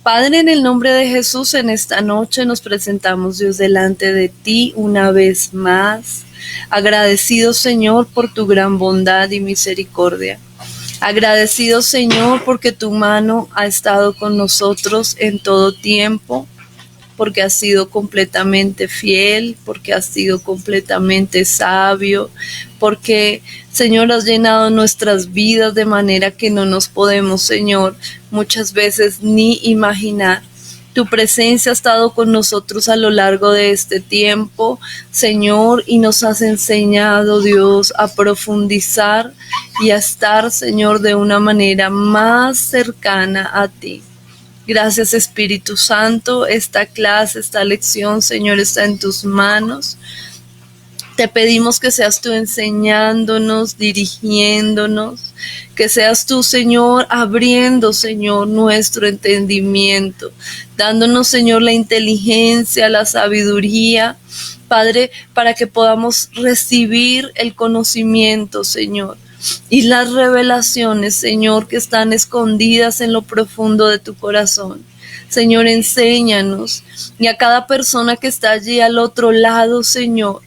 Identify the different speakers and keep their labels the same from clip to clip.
Speaker 1: Padre, en el nombre de Jesús, en esta noche nos presentamos, Dios, delante de ti una vez más, agradecido, Señor, por tu gran bondad y misericordia. Agradecido, Señor, porque tu mano ha estado con nosotros en todo tiempo, porque has sido completamente fiel, porque has sido completamente sabio, porque, Señor, has llenado nuestras vidas de manera que no nos podemos, Señor, muchas veces ni imaginar. Tu presencia ha estado con nosotros a lo largo de este tiempo, Señor, y nos has enseñado, Dios, a profundizar y a estar, Señor, de una manera más cercana a ti. Gracias, Espíritu Santo. Esta clase, esta lección, Señor, está en tus manos. Te pedimos que seas tú enseñándonos, dirigiéndonos, que seas tú, Señor, abriendo, Señor, nuestro entendimiento, dándonos, Señor, la inteligencia, la sabiduría, Padre, para que podamos recibir el conocimiento, Señor, y las revelaciones, Señor, que están escondidas en lo profundo de tu corazón. Señor, enséñanos, y a cada persona que está allí al otro lado, Señor,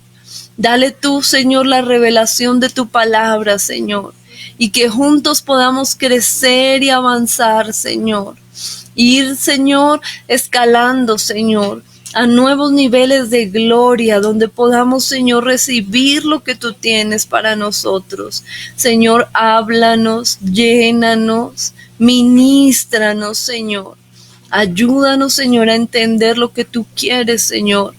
Speaker 1: dale tú, Señor, la revelación de tu palabra, Señor, y que juntos podamos crecer y avanzar, Señor. Ir, Señor, escalando, Señor, a nuevos niveles de gloria, donde podamos, Señor, recibir lo que tú tienes para nosotros. Señor, háblanos, llénanos, ministranos, Señor. Ayúdanos, Señor, a entender lo que tú quieres, Señor,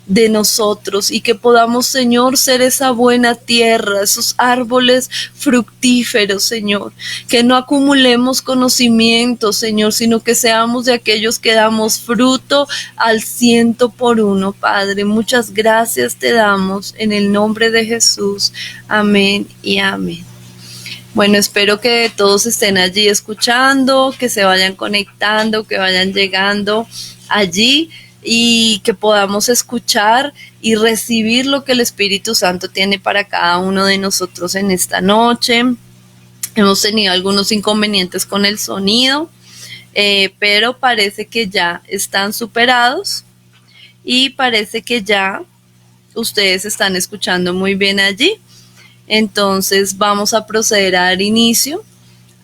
Speaker 1: de nosotros, y que podamos, Señor, ser esa buena tierra, esos árboles fructíferos, Señor, que no acumulemos conocimiento, Señor, sino que seamos de aquellos que damos fruto al 100 por 1, Padre. Muchas gracias te damos en el nombre de Jesús. Amén y amén. Bueno, espero que todos estén allí escuchando, que se vayan conectando, que vayan llegando allí y que podamos escuchar y recibir lo que el Espíritu Santo tiene para cada uno de nosotros en esta noche. Hemos tenido algunos inconvenientes con el sonido, pero parece que ya están superados y parece que ya ustedes están escuchando muy bien allí. Entonces vamos a proceder a dar inicio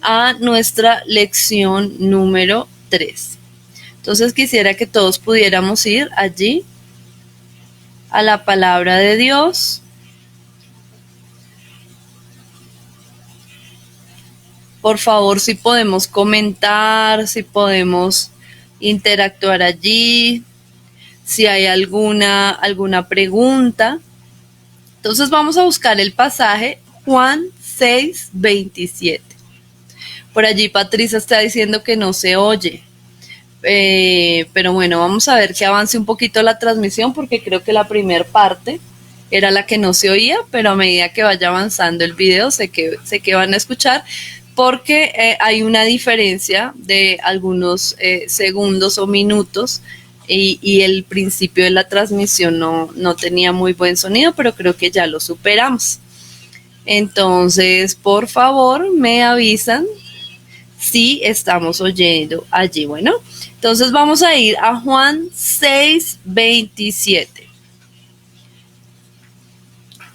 Speaker 1: a nuestra lección número 3. Entonces quisiera que todos pudiéramos ir allí a la palabra de Dios. Por favor, si podemos comentar, si podemos interactuar allí, si hay alguna pregunta. Entonces vamos a buscar el pasaje Juan 6:27. Por allí Patricia está diciendo que no se oye. Pero bueno, vamos a ver que avance un poquito la transmisión, porque creo que la primera parte era la que no se oía, pero a medida que vaya avanzando el video sé que van a escuchar, porque hay una diferencia de algunos segundos o minutos, y el principio de la transmisión no tenía muy buen sonido, pero creo que ya lo superamos. Entonces, por favor, me avisan si estamos oyendo allí. Bueno, entonces vamos a ir a Juan 6:27.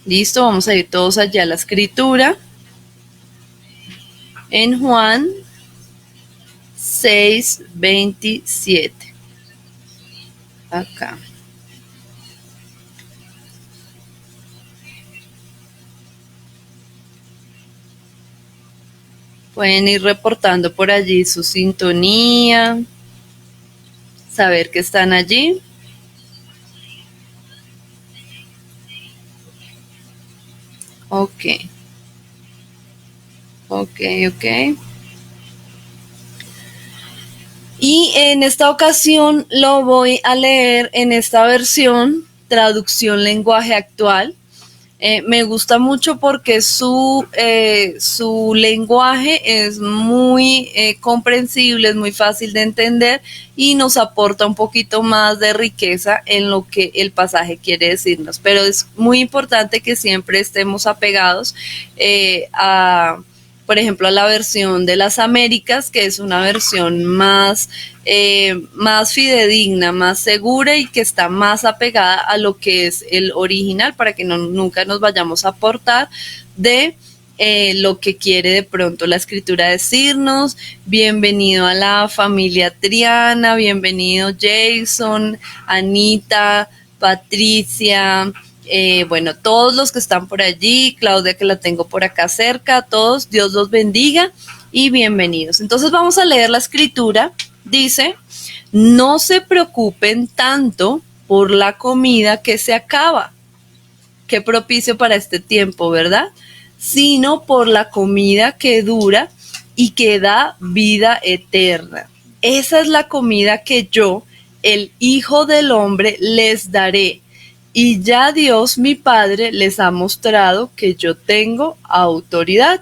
Speaker 1: Listo, vamos a ir todos allá a la escritura. En Juan 6:27. Acá. Pueden ir reportando por allí su sintonía, saber que están allí. Ok. Y en esta ocasión lo voy a leer en esta versión, traducción lenguaje actual. Me gusta mucho porque su lenguaje es muy comprensible, es muy fácil de entender y nos aporta un poquito más de riqueza en lo que el pasaje quiere decirnos. Pero es muy importante que siempre estemos apegados por ejemplo, a la versión de las Américas, que es una versión más fidedigna, más segura y que está más apegada a lo que es el original, para que nunca nos vayamos a aportar de lo que quiere de pronto la escritura decirnos. Bienvenido a la familia Triana, bienvenido Jason, Anita, Patricia, bueno, todos los que están por allí, Claudia que la tengo por acá cerca, todos, Dios los bendiga y bienvenidos. Entonces vamos a leer la escritura. Dice, no se preocupen tanto por la comida que se acaba. Qué propicio para este tiempo, ¿verdad? Sino por la comida que dura y que da vida eterna. Esa es la comida que yo, el Hijo del Hombre, les daré. Y ya Dios, mi Padre, les ha mostrado que yo tengo autoridad.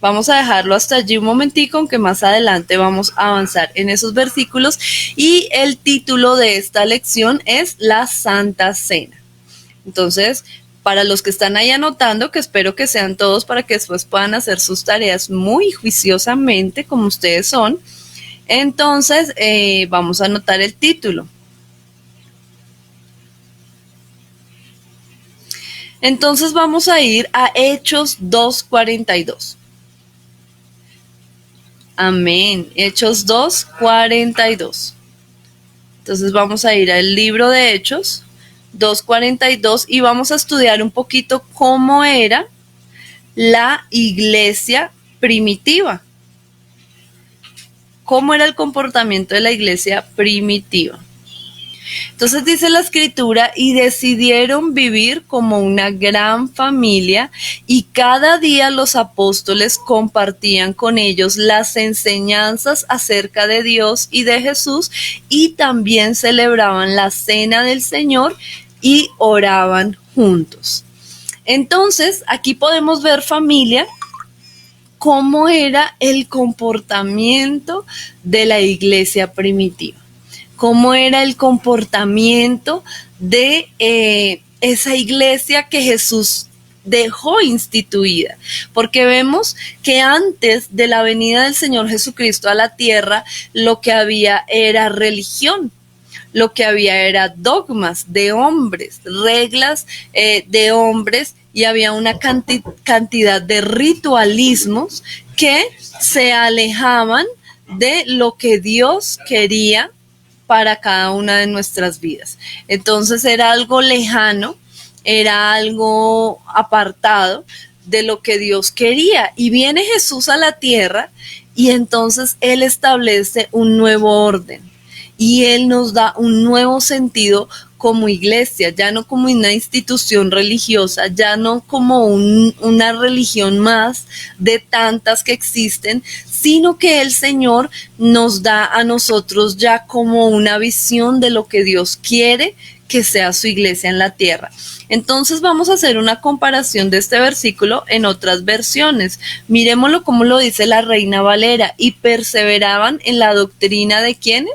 Speaker 1: Vamos a dejarlo hasta allí un momentico, aunque más adelante vamos a avanzar en esos versículos. Y el título de esta lección es la Santa Cena. Entonces, para los que están ahí anotando, que espero que sean todos para que después puedan hacer sus tareas muy juiciosamente, como ustedes son, entonces vamos a anotar el título. Entonces vamos a ir a Hechos 2:42. Amén. Hechos 2:42. Entonces vamos a ir al libro de Hechos 2:42 y vamos a estudiar un poquito cómo era la iglesia primitiva. ¿Cómo era el comportamiento de la iglesia primitiva? Entonces dice la escritura, y decidieron vivir como una gran familia, y cada día los apóstoles compartían con ellos las enseñanzas acerca de Dios y de Jesús, y también celebraban la cena del Señor y oraban juntos. Entonces, aquí podemos ver, familia, cómo era el comportamiento de la iglesia primitiva. Cómo era el comportamiento de esa iglesia que Jesús dejó instituida, porque vemos que antes de la venida del Señor Jesucristo a la tierra, lo que había era religión, lo que había era dogmas de hombres, reglas de hombres, y había una cantidad de ritualismos que se alejaban de lo que Dios quería para cada una de nuestras vidas. Entonces era algo lejano, era algo apartado de lo que Dios quería. Y viene Jesús a la tierra y entonces Él establece un nuevo orden y Él nos da un nuevo sentido como iglesia, ya no como una institución religiosa, ya no como una religión más de tantas que existen, sino que el Señor nos da a nosotros ya como una visión de lo que Dios quiere que sea su iglesia en la tierra. Entonces vamos a hacer una comparación de este versículo en otras versiones. Miremoslo como lo dice la Reina Valera, y perseveraban en la doctrina de ¿quiénes?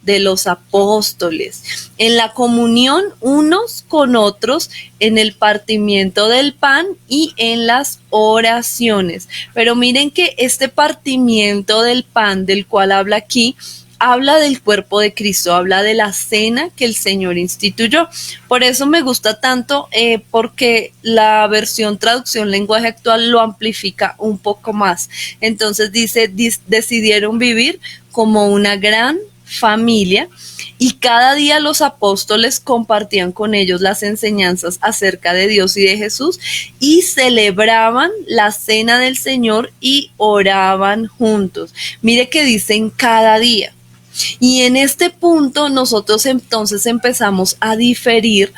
Speaker 1: De los apóstoles, en la comunión unos con otros, en el partimiento del pan y en las oraciones. Pero miren que este partimiento del pan del cual habla aquí, habla del cuerpo de Cristo, habla de la cena que el Señor instituyó. Por eso me gusta tanto, porque la versión traducción lenguaje actual lo amplifica un poco más. Entonces dice, decidieron vivir como una gran familia, y cada día los apóstoles compartían con ellos las enseñanzas acerca de Dios y de Jesús, y celebraban la cena del Señor y oraban juntos. Mire que dicen cada día. Y en este punto nosotros entonces empezamos a diferir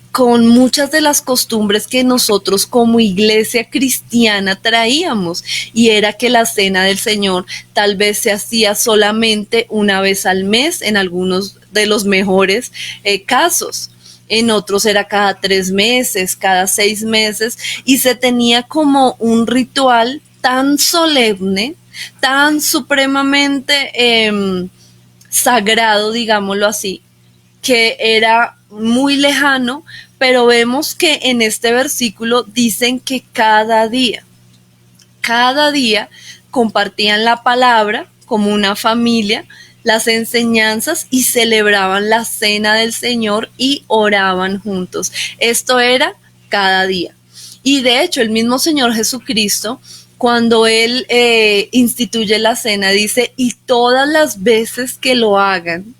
Speaker 1: con muchas de las costumbres que nosotros como iglesia cristiana traíamos, y era que la cena del Señor tal vez se hacía solamente una vez al mes, en algunos de los mejores casos. En otros era cada 3 meses, cada 6 meses, y se tenía como un ritual tan solemne, tan supremamente sagrado, digámoslo así, que era muy lejano, pero vemos que en este versículo dicen que cada cada día compartían la palabra como una familia, las enseñanzas y celebraban la cena del Señor y oraban juntos. Esto era cada día. Y de hecho, el mismo Señor Jesucristo, cuando Él instituye la cena, dice, y todas las veces que lo hagan.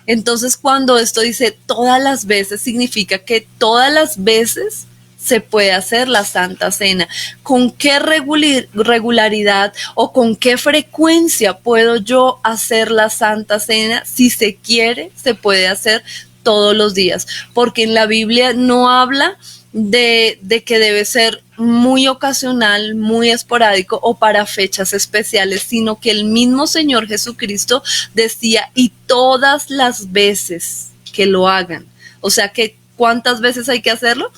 Speaker 1: Entonces, cuando esto dice todas las veces, significa que todas las veces se puede hacer la Santa Cena. ¿Con qué regularidad o con qué frecuencia puedo yo hacer la Santa Cena? Si se quiere, se puede hacer todos los días, porque en la Biblia no habla de que debe ser muy ocasional, muy esporádico o para fechas especiales, sino que el mismo Señor Jesucristo decía, y todas las veces que lo hagan. O sea que, ¿cuántas veces hay que hacerlo?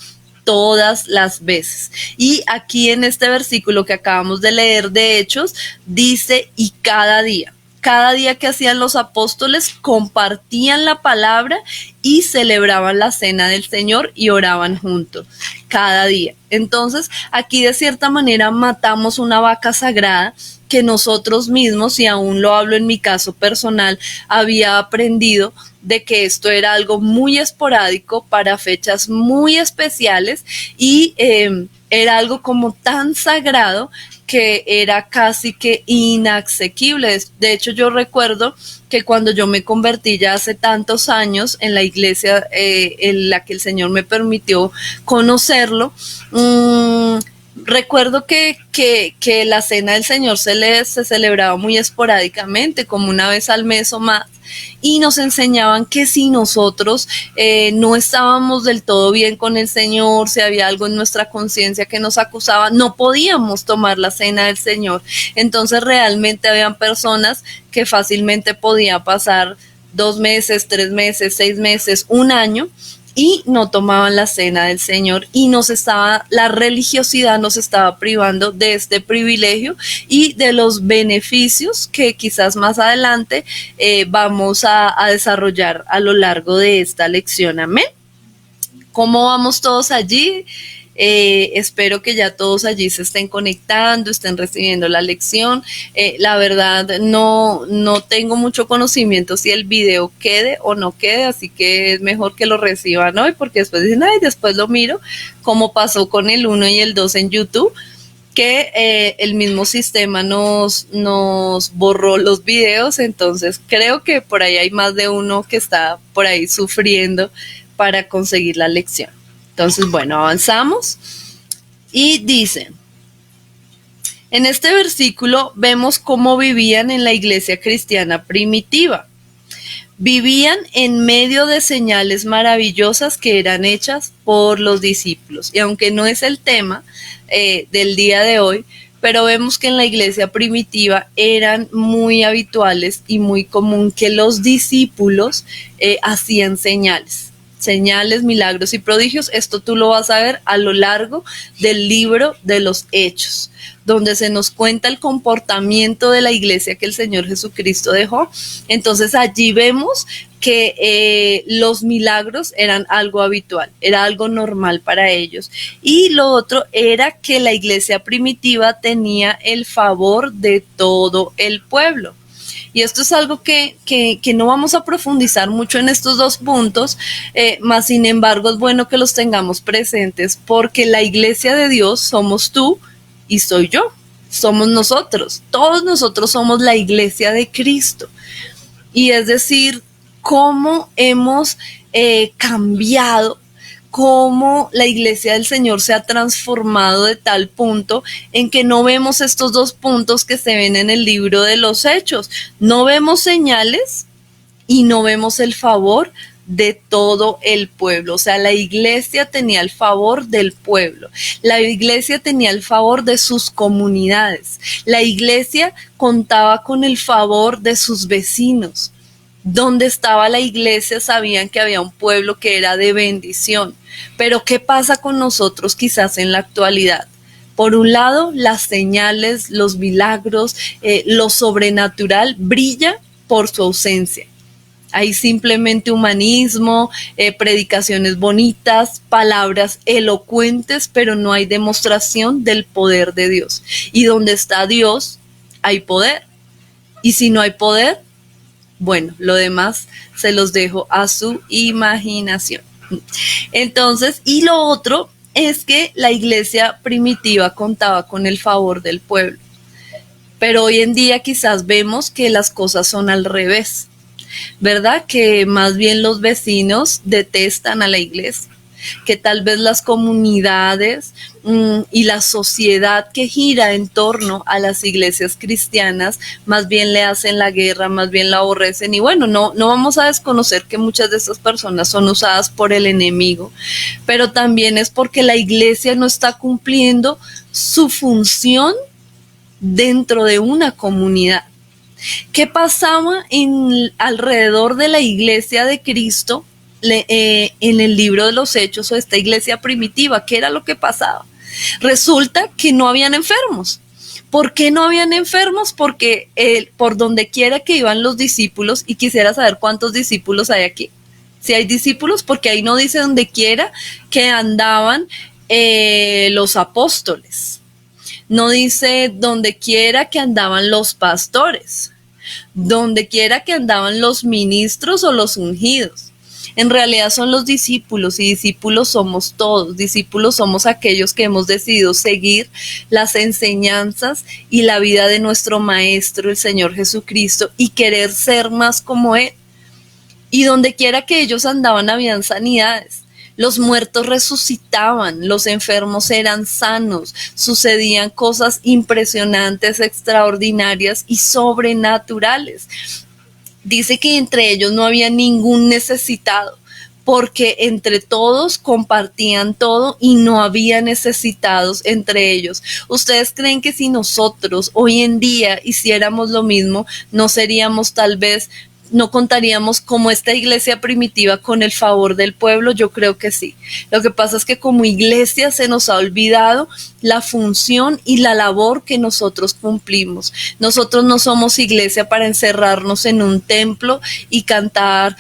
Speaker 1: Todas las veces. Y aquí en este versículo que acabamos de leer de Hechos, dice, y cada día. Cada día que hacían los apóstoles, compartían la palabra y celebraban la cena del Señor y oraban juntos. Cada día. Entonces, aquí de cierta manera matamos una vaca sagrada que nosotros mismos, y aún lo hablo en mi caso personal, había aprendido de que esto era algo muy esporádico para fechas muy especiales y era algo como tan sagrado que era casi que inasequible. De hecho, yo recuerdo que cuando yo me convertí ya hace tantos años en la iglesia en la que el Señor me permitió conocerlo, recuerdo que la cena del Señor se celebraba muy esporádicamente, como una vez al mes o más, y nos enseñaban que si nosotros no estábamos del todo bien con el Señor, si había algo en nuestra conciencia que nos acusaba, no podíamos tomar la cena del Señor. Entonces realmente habían personas que fácilmente podían pasar 2 meses, 3 meses, 6 meses, 1 año, y no tomaban la cena del Señor, y la religiosidad nos estaba privando de este privilegio y de los beneficios que quizás más adelante vamos a desarrollar a lo largo de esta lección. Amén. ¿Cómo vamos todos allí? Espero que ya todos allí se estén conectando, estén recibiendo la lección. La verdad no tengo mucho conocimiento si el video quede o no quede, así que es mejor que lo reciban hoy, porque después dicen, ay, después lo miro, como pasó con el 1 y el 2 en YouTube, que el mismo sistema nos borró los videos. Entonces creo que por ahí hay más de uno que está por ahí sufriendo para conseguir la lección. Entonces, bueno, avanzamos y dice, en este versículo vemos cómo vivían en la iglesia cristiana primitiva. Vivían en medio de señales maravillosas que eran hechas por los discípulos. Y aunque no es el tema del día de hoy, pero vemos que en la iglesia primitiva eran muy habituales y muy común que los discípulos hacían señales, milagros y prodigios. Esto tú lo vas a ver a lo largo del libro de los Hechos, donde se nos cuenta el comportamiento de la iglesia que el Señor Jesucristo dejó. Entonces allí vemos que los milagros eran algo habitual, era algo normal para ellos. Y lo otro era que la iglesia primitiva tenía el favor de todo el pueblo. Y esto es algo que no vamos a profundizar mucho en estos 2 puntos, más sin embargo es bueno que los tengamos presentes, porque la iglesia de Dios somos tú y soy yo, somos nosotros, todos nosotros somos la iglesia de Cristo. Y es decir, cómo hemos cambiado, cómo la iglesia del Señor se ha transformado de tal punto en que no vemos estos 2 puntos que se ven en el libro de los Hechos. No vemos señales y no vemos el favor de todo el pueblo. O sea, la iglesia tenía el favor del pueblo. La iglesia tenía el favor de sus comunidades. La iglesia contaba con el favor de sus vecinos. Donde estaba la iglesia sabían que había un pueblo que era de bendición. Pero ¿qué pasa con nosotros quizás en la actualidad? Por un lado, las señales, los milagros, lo sobrenatural brilla por su ausencia. Hay simplemente humanismo, predicaciones bonitas, palabras elocuentes, pero no hay demostración del poder de Dios. Y donde está Dios, hay poder. Y si no hay poder, bueno, lo demás se los dejo a su imaginación. Entonces, y lo otro es que la iglesia primitiva contaba con el favor del pueblo. Pero hoy en día quizás vemos que las cosas son al revés, ¿verdad? Que más bien los vecinos detestan a la iglesia, que tal vez las comunidades y la sociedad que gira en torno a las iglesias cristianas más bien le hacen la guerra, más bien la aborrecen. Y bueno, no vamos a desconocer que muchas de estas personas son usadas por el enemigo, pero también es porque la iglesia no está cumpliendo su función dentro de una comunidad. ¿Qué pasaba alrededor de la iglesia de Cristo en el libro de los Hechos o esta iglesia primitiva? ¿Qué era lo que pasaba? Resulta que no habían enfermos. ¿Por qué no habían enfermos? Porque por donde quiera que iban los discípulos, y quisiera saber cuántos discípulos hay aquí. Si hay discípulos, porque ahí no dice donde quiera que andaban los apóstoles. No dice donde quiera que andaban los pastores, donde quiera que andaban los ministros o los ungidos. En realidad son los discípulos, y discípulos somos todos. Discípulos somos aquellos que hemos decidido seguir las enseñanzas y la vida de nuestro Maestro, el Señor Jesucristo, y querer ser más como Él. Y donde quiera que ellos andaban habían sanidades. Los muertos resucitaban, los enfermos eran sanos, sucedían cosas impresionantes, extraordinarias y sobrenaturales. Dice que entre ellos no había ningún necesitado, porque entre todos compartían todo y no había necesitados entre ellos. ¿Ustedes creen que si nosotros hoy en día hiciéramos lo mismo, no contaríamos como esta iglesia primitiva con el favor del pueblo? Yo creo que sí. Lo que pasa es que como iglesia se nos ha olvidado la función y la labor que nosotros cumplimos. Nosotros no somos iglesia para encerrarnos en un templo y cantar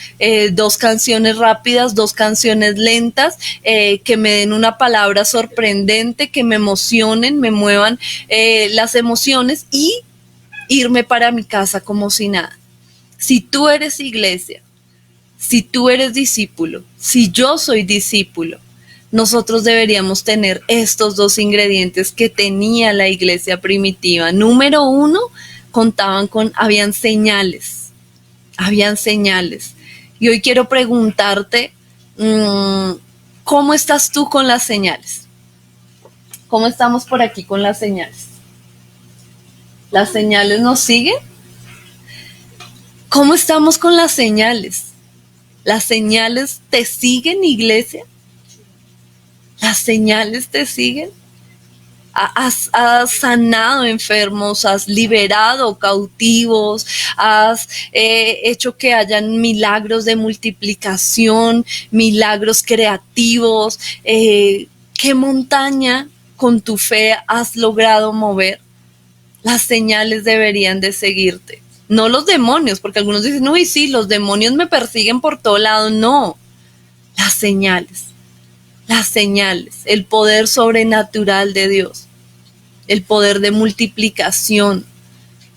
Speaker 1: 2 canciones rápidas, 2 canciones lentas, que me den una palabra sorprendente, que me emocionen, me muevan las emociones y irme para mi casa como si nada. Si tú eres iglesia, si tú eres discípulo, si yo soy discípulo, nosotros deberíamos tener estos 2 ingredientes que tenía la iglesia primitiva. Número 1, habían señales. Y hoy quiero preguntarte, ¿cómo estás tú con las señales? ¿Cómo estamos por aquí con las señales? ¿Las señales nos siguen? ¿Cómo estamos con las señales? ¿Las señales te siguen, iglesia? ¿Las señales te siguen? ¿Has sanado enfermos? ¿Has liberado cautivos? ¿Has hecho que hayan milagros de multiplicación, milagros creativos? ¿Qué montaña con tu fe has logrado mover? Las señales deberían de seguirte. No los demonios, porque algunos dicen, uy, sí, los demonios me persiguen por todo lado. No, las señales, el poder sobrenatural de Dios, el poder de multiplicación,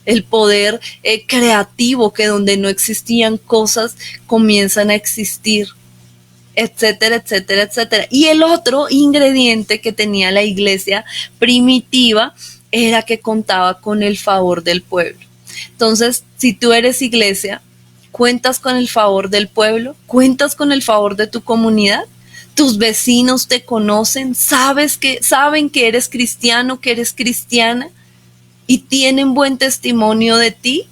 Speaker 1: el poder creativo, que donde no existían cosas comienzan a existir, etcétera, etcétera, etcétera. Y el otro ingrediente que tenía la iglesia primitiva era que contaba con el favor del pueblo. Entonces, si tú eres iglesia, ¿cuentas con el favor del pueblo? ¿Cuentas con el favor de tu comunidad? ¿Tus vecinos te conocen? ¿Saben que eres cristiano, que eres cristiana? ¿Y tienen buen testimonio de ti?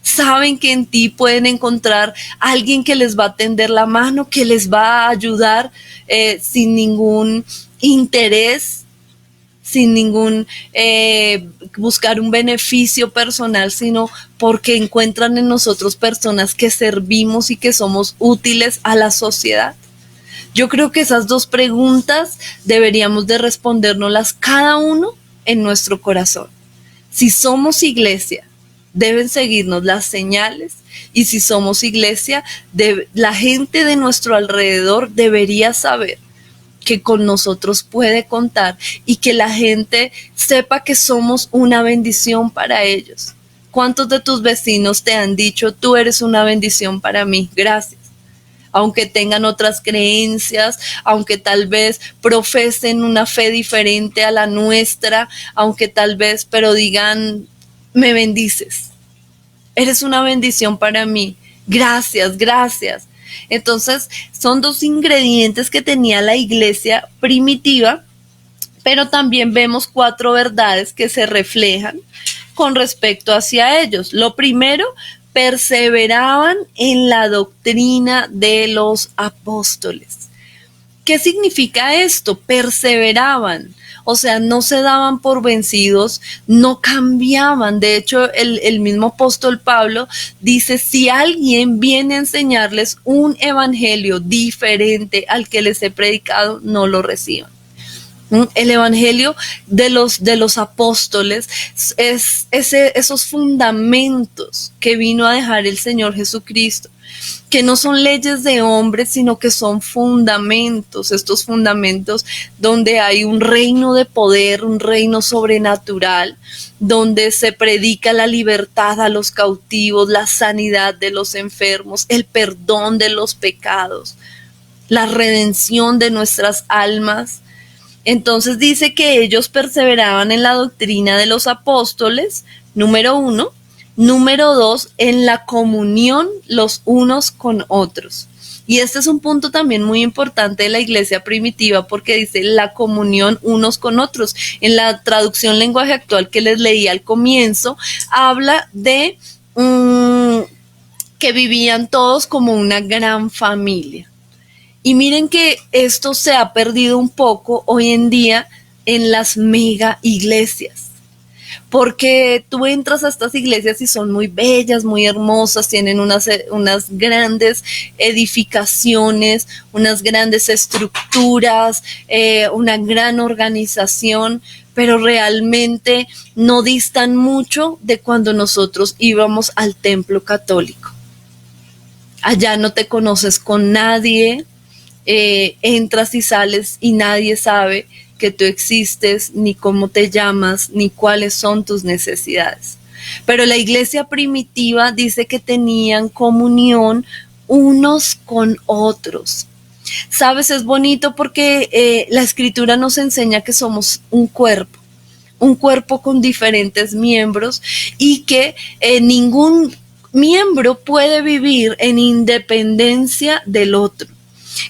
Speaker 1: ¿Saben que en ti pueden encontrar a alguien que les va a tender la mano, que les va a ayudar sin ningún interés? Sin ningún buscar un beneficio personal, sino porque encuentran en nosotros personas que servimos y que somos útiles a la sociedad. Yo creo que esas 2 preguntas deberíamos de respondérnoslas cada uno en nuestro corazón. Si somos iglesia, deben seguirnos las señales, y si somos iglesia, la gente de nuestro alrededor debería saber que con nosotros puede contar y que la gente sepa que somos una bendición para ellos. ¿Cuántos de tus vecinos te han dicho, tú eres una bendición para mí? Gracias. Aunque tengan otras creencias, aunque tal vez profesen una fe diferente a la nuestra, aunque tal vez, pero digan, me bendices. Eres una bendición para mí. Gracias, gracias. Entonces, son dos ingredientes que tenía la iglesia primitiva, pero también vemos 4 verdades que se reflejan con respecto hacia ellos. Lo primero, perseveraban en la doctrina de los apóstoles. ¿Qué significa esto? Perseveraban. O sea, no se daban por vencidos, no cambiaban. De hecho, el mismo apóstol Pablo dice, si alguien viene a enseñarles un evangelio diferente al que les he predicado, no lo reciban. El evangelio de los apóstoles es esos fundamentos que vino a dejar el Señor Jesucristo, que no son leyes de hombres, sino que son fundamentos, estos fundamentos donde hay un reino de poder, un reino sobrenatural, donde se predica la libertad a los cautivos, la sanidad de los enfermos, el perdón de los pecados, la redención de nuestras almas. Entonces dice que ellos perseveraban en la doctrina de los apóstoles, número 1. Número 2, en la comunión los unos con otros. Y este es un punto también muy importante de la iglesia primitiva, porque dice la comunión unos con otros. En la traducción lenguaje actual que les leí al comienzo, habla de que vivían todos como una gran familia. Y miren que esto se ha perdido un poco hoy en día en las mega iglesias. Porque tú entras a estas iglesias y son muy bellas, muy hermosas, tienen unas grandes edificaciones, unas grandes estructuras, una gran organización, pero realmente no distan mucho de cuando nosotros íbamos al templo católico. Allá no te conoces con nadie, entras y sales y nadie sabe que tú existes, ni cómo te llamas, ni cuáles son tus necesidades. Pero la iglesia primitiva dice que tenían comunión unos con otros. Sabes, es bonito porque la escritura nos enseña que somos un cuerpo con diferentes miembros y que ningún miembro puede vivir en independencia del otro.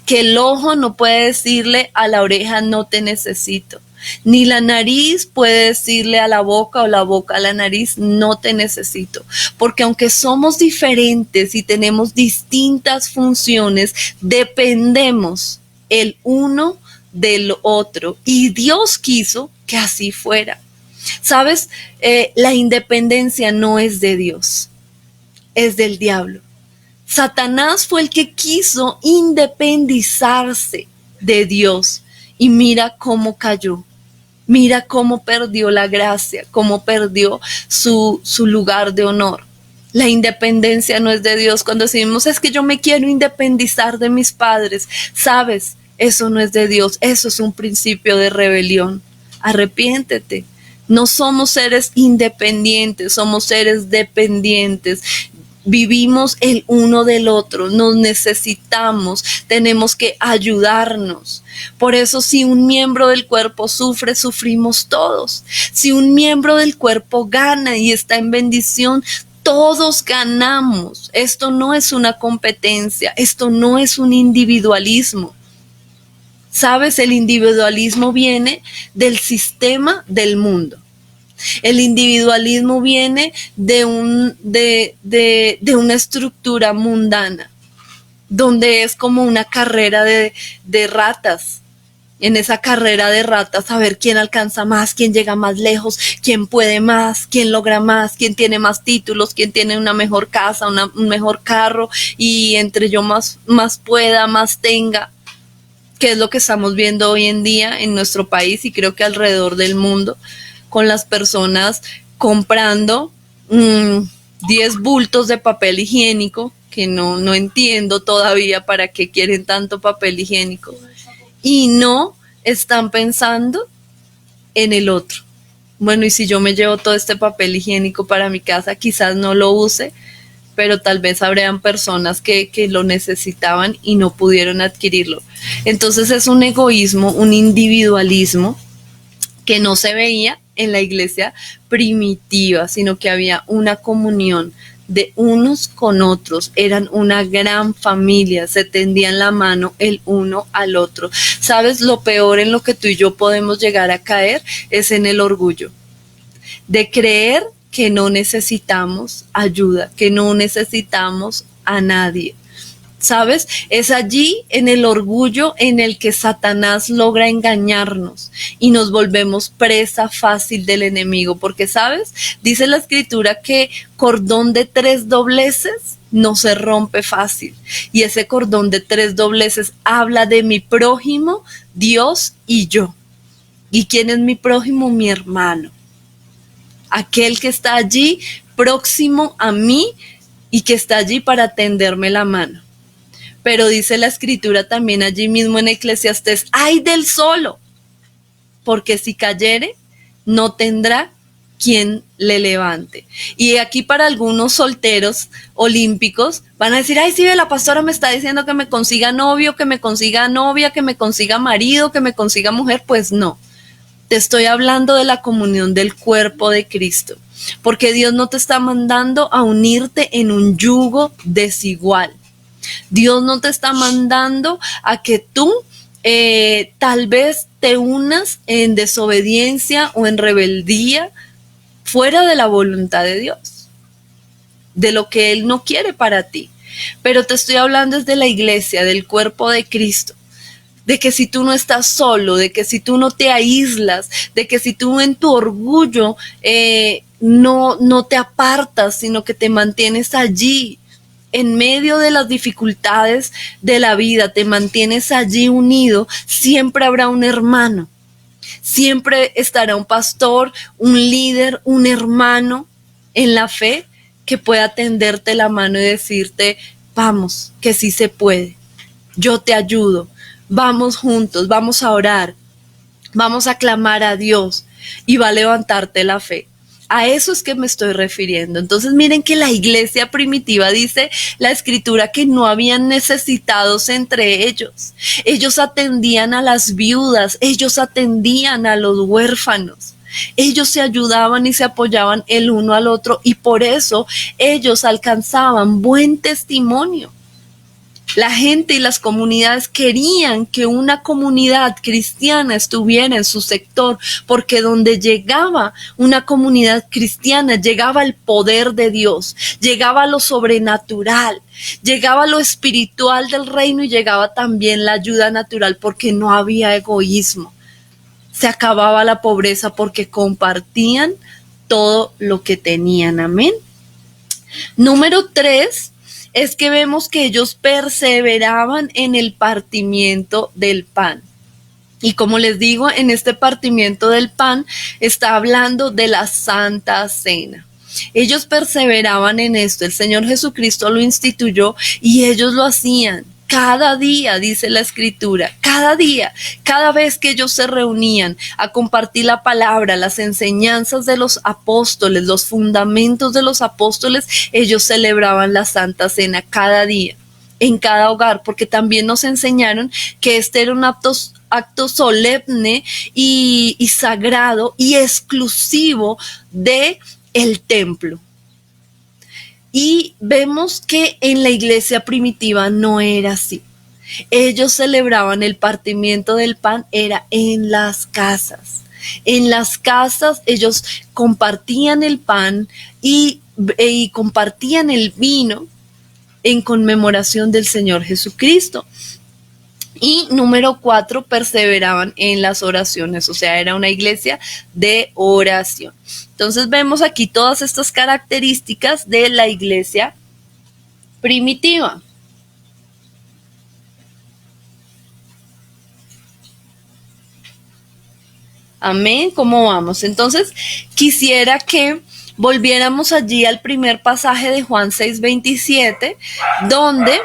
Speaker 1: Que el ojo no puede decirle a la oreja no te necesito, ni la nariz puede decirle a la boca o la boca a la nariz no te necesito, porque aunque somos diferentes y tenemos distintas funciones, dependemos el uno del otro y Dios quiso que así fuera. ¿Sabes? La independencia no es de Dios, es del diablo. Satanás fue el que quiso independizarse de Dios y mira cómo cayó, mira cómo perdió la gracia, cómo perdió su lugar de honor. La independencia no es de Dios. Cuando decimos es que yo me quiero independizar de mis padres, sabes, eso no es de Dios, eso es un principio de rebelión. Arrepiéntete. No somos seres independientes, somos seres dependientes. Vivimos el uno del otro, nos necesitamos, tenemos que ayudarnos. Por eso si un miembro del cuerpo sufre, sufrimos todos. Si un miembro del cuerpo gana y está en bendición, todos ganamos. Esto no es una competencia, esto no es un individualismo. ¿Sabes? El individualismo viene del sistema del mundo. El individualismo viene de una estructura mundana, donde es como una carrera de ratas. En esa carrera de ratas, a ver quién alcanza más, quién llega más lejos, quién puede más, quién logra más, quién tiene más títulos, quién tiene una mejor casa, un mejor carro, y entre yo más pueda, más tenga, que es lo que estamos viendo hoy en día en nuestro país y creo que alrededor del mundo, con las personas comprando 10 bultos de papel higiénico, que no entiendo todavía para qué quieren tanto papel higiénico, y no están pensando en el otro. Bueno, y si yo me llevo todo este papel higiénico para mi casa, quizás no lo use, pero tal vez habrían personas que lo necesitaban y no pudieron adquirirlo. Entonces es un egoísmo, un individualismo que no se veía en la iglesia primitiva, sino que había una comunión de unos con otros, eran una gran familia, se tendían la mano el uno al otro. ¿Sabes? Lo peor en lo que tú y yo podemos llegar a caer es en el orgullo, de creer que no necesitamos ayuda, que no necesitamos a nadie. ¿Sabes? Es allí en el orgullo en el que Satanás logra engañarnos y nos volvemos presa fácil del enemigo, porque, ¿sabes? Dice la escritura que cordón de 3 dobleces no se rompe fácil, y ese cordón de 3 dobleces habla de mi prójimo, Dios y yo. ¿Y quién es mi prójimo? Mi hermano, aquel que está allí próximo a mí y que está allí para tenderme la mano. Pero dice la escritura también allí mismo en Eclesiastés, ¡ay del solo! Porque si cayere, no tendrá quien le levante. Y aquí para algunos solteros olímpicos van a decir, ay, sí, la pastora me está diciendo que me consiga novio, que me consiga novia, que me consiga marido, que me consiga mujer. Pues no, te estoy hablando de la comunión del cuerpo de Cristo, porque Dios no te está mandando a unirte en un yugo desigual. Dios no te está mandando a que tú tal vez te unas en desobediencia o en rebeldía fuera de la voluntad de Dios, de lo que Él no quiere para ti. Pero te estoy hablando desde la iglesia, del cuerpo de Cristo, de que si tú no estás solo, de que si tú no te aíslas, de que si tú en tu orgullo no te apartas, sino que te mantienes allí, en medio de las dificultades de la vida, te mantienes allí unido, siempre habrá un hermano, siempre estará un pastor, un líder, un hermano en la fe que pueda tenderte la mano y decirte, vamos, que sí se puede, yo te ayudo, vamos juntos, vamos a orar, vamos a clamar a Dios y va a levantarte la fe. A eso es que me estoy refiriendo. Entonces miren que la iglesia primitiva, dice la escritura, que no habían necesitados entre ellos. Ellos atendían a las viudas, ellos atendían a los huérfanos. Ellos se ayudaban y se apoyaban el uno al otro, y por eso ellos alcanzaban buen testimonio. La gente y las comunidades querían que una comunidad cristiana estuviera en su sector, porque donde llegaba una comunidad cristiana, llegaba el poder de Dios, llegaba lo sobrenatural, llegaba lo espiritual del reino y llegaba también la ayuda natural, porque no había egoísmo. Se acababa la pobreza porque compartían todo lo que tenían. Amén. Número 3. Es que vemos que ellos perseveraban en el partimiento del pan. Y como les digo, en este partimiento del pan está hablando de la Santa Cena. Ellos perseveraban en esto, el Señor Jesucristo lo instituyó y ellos lo hacían. Cada día, dice la escritura, cada día, cada vez que ellos se reunían a compartir la palabra, las enseñanzas de los apóstoles, los fundamentos de los apóstoles, ellos celebraban la Santa Cena cada día, en cada hogar, porque también nos enseñaron que este era un acto solemne y sagrado y exclusivo de el templo. Y vemos que en la iglesia primitiva no era así. Ellos celebraban el partimiento del pan, era en las casas. En las casas ellos compartían el pan y compartían el vino en conmemoración del Señor Jesucristo. Y número 4, perseveraban en las oraciones, o sea, era una iglesia de oración. Entonces vemos aquí todas estas características de la iglesia primitiva. Amén, ¿cómo vamos? Entonces quisiera que volviéramos allí al primer pasaje de Juan 6:27, donde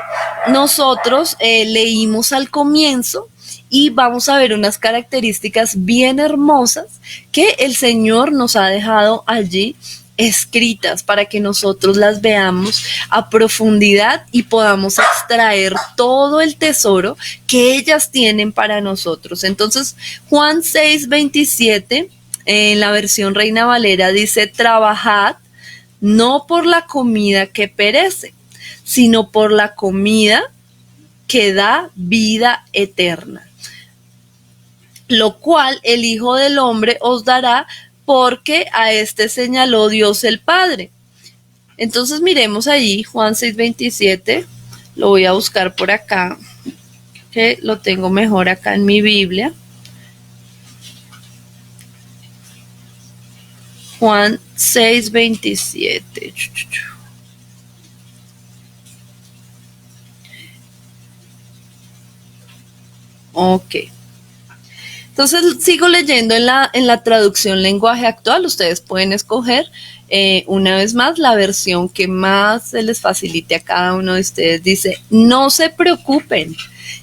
Speaker 1: nosotros leímos al comienzo y vamos a ver unas características bien hermosas que el Señor nos ha dejado allí escritas para que nosotros las veamos a profundidad y podamos extraer todo el tesoro que ellas tienen para nosotros. Entonces, Juan 6:27 en la versión Reina Valera dice: trabajad no por la comida que perece, sino por la comida que da vida eterna, lo cual el Hijo del Hombre os dará, porque a este señaló Dios el Padre. Entonces miremos allí Juan 6:27, lo voy a buscar por acá, que lo tengo mejor acá en mi Biblia. Juan 6:27. Ok. Entonces sigo leyendo en la traducción lenguaje actual. Ustedes pueden escoger una vez más la versión que más se les facilite a cada uno de ustedes. Dice: no se preocupen.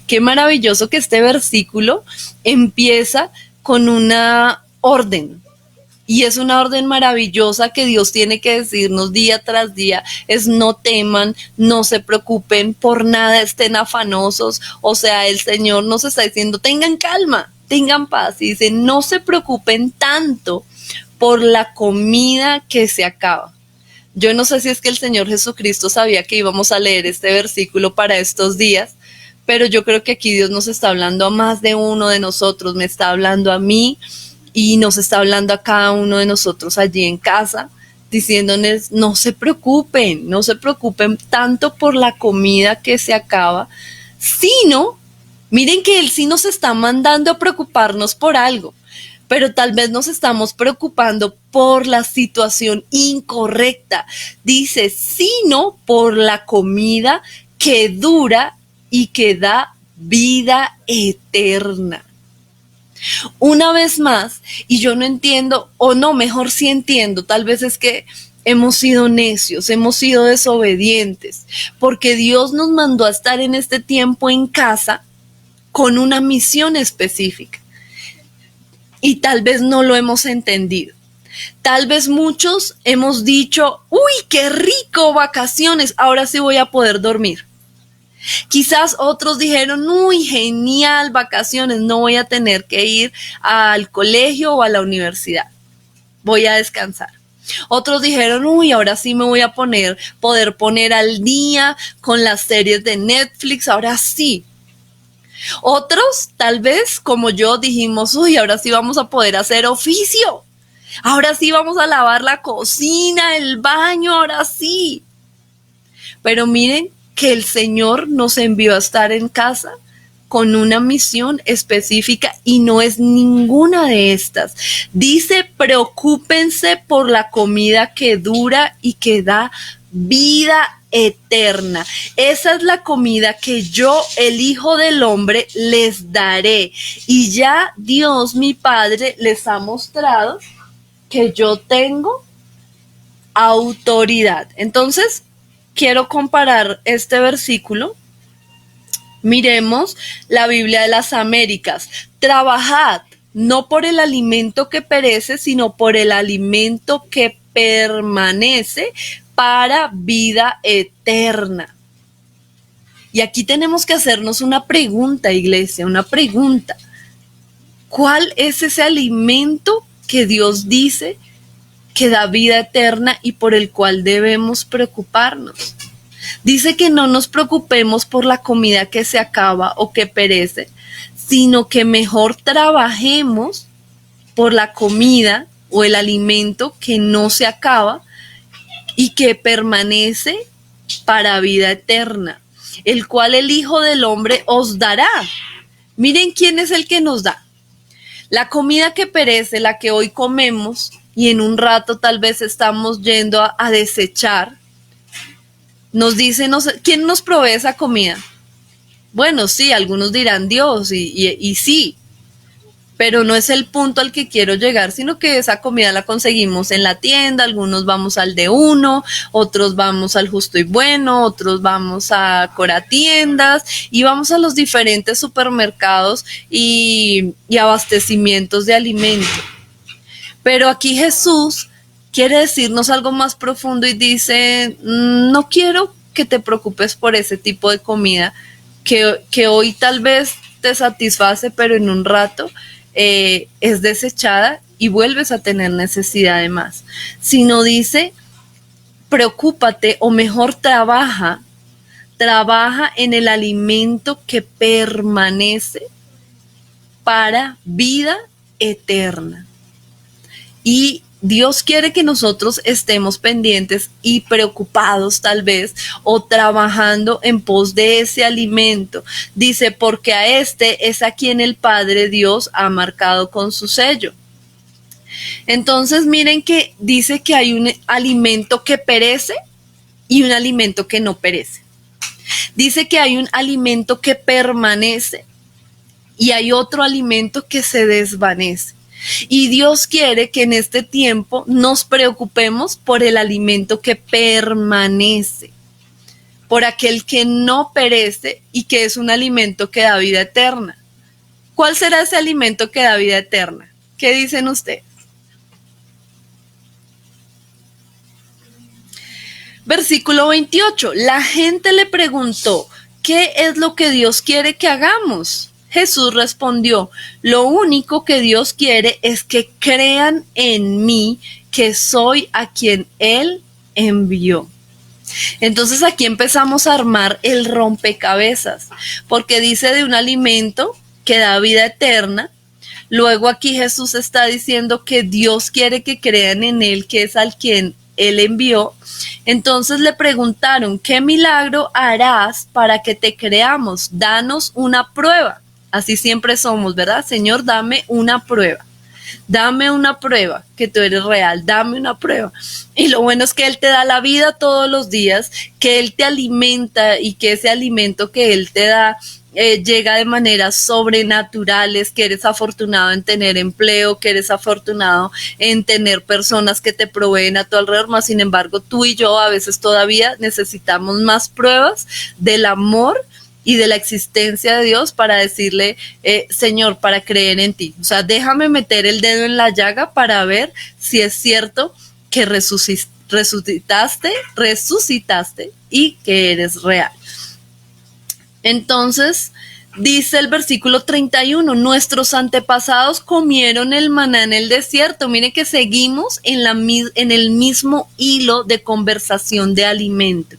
Speaker 1: Qué maravilloso que este versículo empieza con una orden. Y es una orden maravillosa que Dios tiene que decirnos día tras día, es: no teman, no se preocupen, por nada estén afanosos. O sea, el Señor nos está diciendo: tengan calma, tengan paz. Y dice: no se preocupen tanto por la comida que se acaba. Yo no sé si es que el Señor Jesucristo sabía que íbamos a leer este versículo para estos días, pero yo creo que aquí Dios nos está hablando a más de uno de nosotros, me está hablando a mí, y nos está hablando a cada uno de nosotros allí en casa, diciéndonos: no se preocupen, no se preocupen tanto por la comida que se acaba, sino, miren que Él sí nos está mandando a preocuparnos por algo, pero tal vez nos estamos preocupando por la situación incorrecta. Dice: sino por la comida que dura y que da vida eterna. Una vez más, y yo no entiendo, o no, mejor sí entiendo, tal vez es que hemos sido necios, hemos sido desobedientes, porque Dios nos mandó a estar en este tiempo en casa con una misión específica, y tal vez no lo hemos entendido. Tal vez muchos hemos dicho: uy, qué rico, vacaciones, ahora sí voy a poder dormir. Quizás otros dijeron: uy, genial, vacaciones, no voy a tener que ir al colegio o a la universidad, voy a descansar. Otros dijeron: uy, ahora sí me voy a poder poner al día con las series de Netflix, ahora sí. Otros, tal vez, como yo, dijimos: uy, ahora sí vamos a poder hacer oficio, ahora sí vamos a lavar la cocina, el baño, ahora sí. Pero miren que el Señor nos envió a estar en casa con una misión específica, y no es ninguna de estas. Dice: preocúpense por la comida que dura y que da vida eterna. Esa es la comida que yo, el Hijo del Hombre, les daré. Y ya Dios, mi Padre, les ha mostrado que yo tengo autoridad. Entonces, quiero comparar este versículo. Miremos la Biblia de las Américas. Trabajad no por el alimento que perece, sino por el alimento que permanece para vida eterna. Y aquí tenemos que hacernos una pregunta, iglesia, una pregunta. ¿Cuál es ese alimento que Dios dice que da vida eterna y por el cual debemos preocuparnos? Dice que no nos preocupemos por la comida que se acaba o que perece, sino que mejor trabajemos por la comida o el alimento que no se acaba y que permanece para vida eterna, el cual el Hijo del Hombre os dará. Miren quién es el que nos da. La comida que perece, la que hoy comemos y en un rato tal vez estamos yendo a desechar, nos dice: ¿quién nos provee esa comida? Bueno, sí, algunos dirán Dios, y sí, pero no es el punto al que quiero llegar, sino que esa comida la conseguimos en la tienda, algunos vamos al de uno, otros vamos al Justo y Bueno, otros vamos a Coratiendas y vamos a los diferentes supermercados y abastecimientos de alimentos. Pero aquí Jesús quiere decirnos algo más profundo y dice, no quiero que te preocupes por ese tipo de comida que hoy tal vez te satisface, pero en un rato es desechada y vuelves a tener necesidad de más. Sino dice, preocúpate o mejor trabaja en el alimento que permanece para vida eterna. Y Dios quiere que nosotros estemos pendientes y preocupados tal vez o trabajando en pos de ese alimento. Dice, porque a este es a quien el Padre Dios ha marcado con su sello. Entonces miren que dice que hay un alimento que perece y un alimento que no perece. Dice que hay un alimento que permanece y hay otro alimento que se desvanece. Y Dios quiere que en este tiempo nos preocupemos por el alimento que permanece, por aquel que no perece y que es un alimento que da vida eterna. ¿Cuál será ese alimento que da vida eterna? ¿Qué dicen ustedes? Versículo 28. La gente le preguntó, ¿qué es lo que Dios quiere que hagamos? Jesús respondió, lo único que Dios quiere es que crean en mí, que soy a quien Él envió. Entonces aquí empezamos a armar el rompecabezas, porque dice de un alimento que da vida eterna. Luego aquí Jesús está diciendo que Dios quiere que crean en Él, que es al quien Él envió. Entonces le preguntaron, ¿qué milagro harás para que te creamos? Danos una prueba. Así siempre somos, ¿verdad? Señor, dame una prueba. Dame una prueba que tú eres real, dame una prueba. Y lo bueno es que Él te da la vida todos los días, que Él te alimenta y que ese alimento que Él te da llega de maneras sobrenaturales, que eres afortunado en tener empleo, que eres afortunado en tener personas que te proveen a tu alrededor, más sin embargo tú y yo a veces todavía necesitamos más pruebas del amor y de la existencia de Dios para decirle, Señor, para creer en ti. O sea, déjame meter el dedo en la llaga para ver si es cierto que resucitaste y que eres real. Entonces, dice el versículo 31, nuestros antepasados comieron el maná en el desierto. Mire que seguimos en el mismo hilo de conversación de alimento.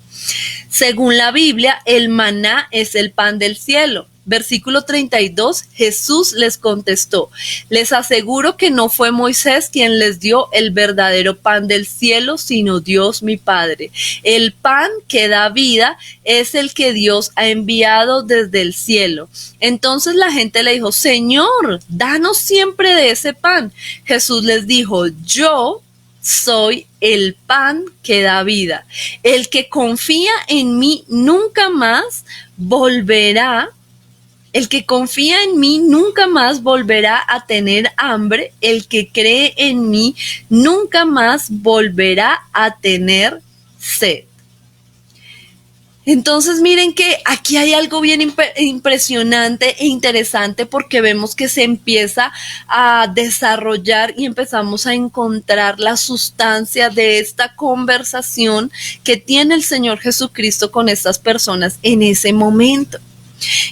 Speaker 1: Según la Biblia, el maná es el pan del cielo. Versículo 32, Jesús les contestó, les aseguro que no fue Moisés quien les dio el verdadero pan del cielo, sino Dios mi Padre. El pan que da vida es el que Dios ha enviado desde el cielo. Entonces la gente le dijo, Señor, danos siempre de ese pan. Jesús les dijo, yo soy el pan que da vida. El que confía en mí nunca más volverá. El que confía en mí nunca más volverá a tener hambre. El que cree en mí nunca más volverá a tener sed. Entonces miren que aquí hay algo bien impresionante e interesante porque vemos que se empieza a desarrollar y empezamos a encontrar la sustancia de esta conversación que tiene el Señor Jesucristo con estas personas en ese momento.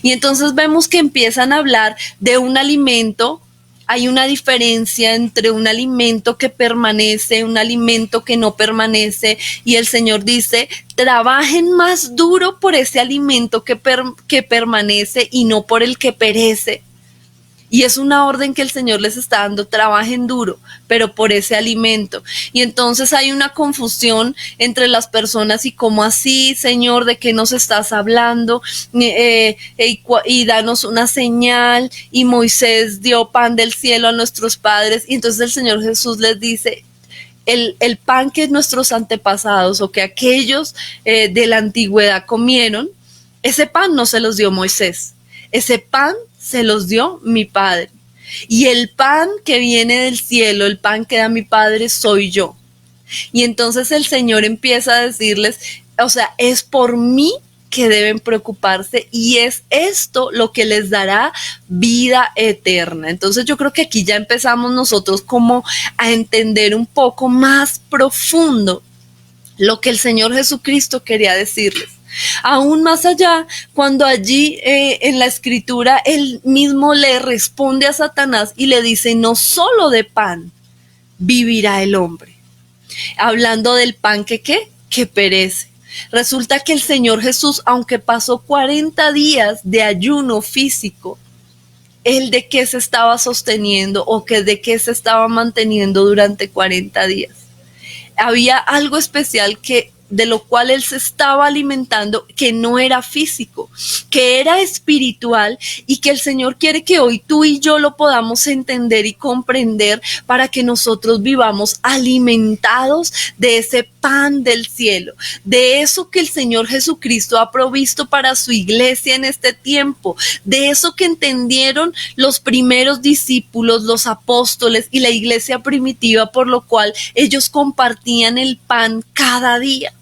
Speaker 1: Y entonces vemos que empiezan a hablar de un alimento. Hay una diferencia entre un alimento que permanece, un alimento que no permanece, y el Señor dice, trabajen más duro por ese alimento que permanece y no por el que perece. Y es una orden que el Señor les está dando, trabajen duro, pero por ese alimento. Y entonces hay una confusión entre las personas y cómo así, Señor, ¿de qué nos estás hablando? Y danos una señal. Y Moisés dio pan del cielo a nuestros padres. Y entonces el Señor Jesús les dice, el pan que nuestros antepasados o que aquellos de la antigüedad comieron, ese pan no se los dio Moisés. Ese pan se los dio mi Padre. Y el pan que viene del cielo, el pan que da mi Padre, soy yo. Y entonces el Señor empieza a decirles, o sea, es por mí que deben preocuparse y es esto lo que les dará vida eterna. Entonces yo creo que aquí ya empezamos nosotros como a entender un poco más profundo lo que el Señor Jesucristo quería decirles. Aún más allá, cuando allí en la escritura él mismo le responde a Satanás y le dice, no solo de pan vivirá el hombre. Hablando del pan que perece. Resulta que el Señor Jesús, aunque pasó 40 días de ayuno físico, ¿él de qué se estaba sosteniendo o que de qué se estaba manteniendo durante 40 días? Había algo especial de lo cual él se estaba alimentando, que no era físico, que era espiritual y que el Señor quiere que hoy tú y yo lo podamos entender y comprender para que nosotros vivamos alimentados de ese pan del cielo, de eso que el Señor Jesucristo ha provisto para su iglesia en este tiempo, de eso que entendieron los primeros discípulos, los apóstoles y la iglesia primitiva, por lo cual ellos compartían el pan cada día.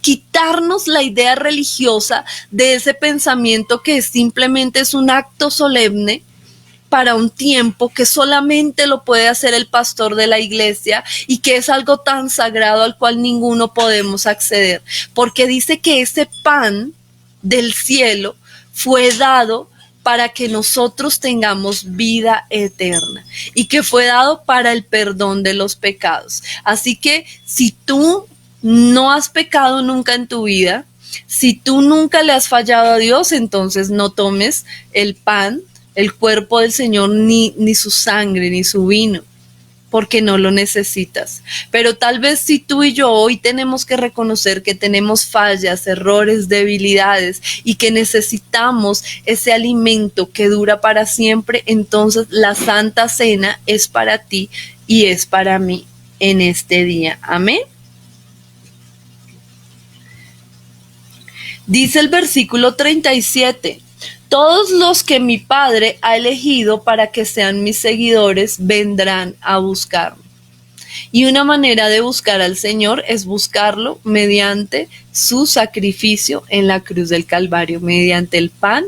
Speaker 1: Quitarnos la idea religiosa de ese pensamiento que simplemente es un acto solemne para un tiempo que solamente lo puede hacer el pastor de la iglesia y que es algo tan sagrado al cual ninguno podemos acceder, porque dice que ese pan del cielo fue dado para que nosotros tengamos vida eterna y que fue dado para el perdón de los pecados. Así que si tú no has pecado nunca en tu vida, si tú nunca le has fallado a Dios, entonces no tomes el pan, el cuerpo del Señor, ni su sangre, ni su vino, porque no lo necesitas. Pero tal vez si tú y yo hoy tenemos que reconocer que tenemos fallas, errores, debilidades y que necesitamos ese alimento que dura para siempre, entonces la Santa Cena es para ti y es para mí en este día. Amén. Dice el versículo 37, todos los que mi Padre ha elegido para que sean mis seguidores vendrán a buscarme. Y una manera de buscar al Señor es buscarlo mediante su sacrificio en la cruz del Calvario, mediante el pan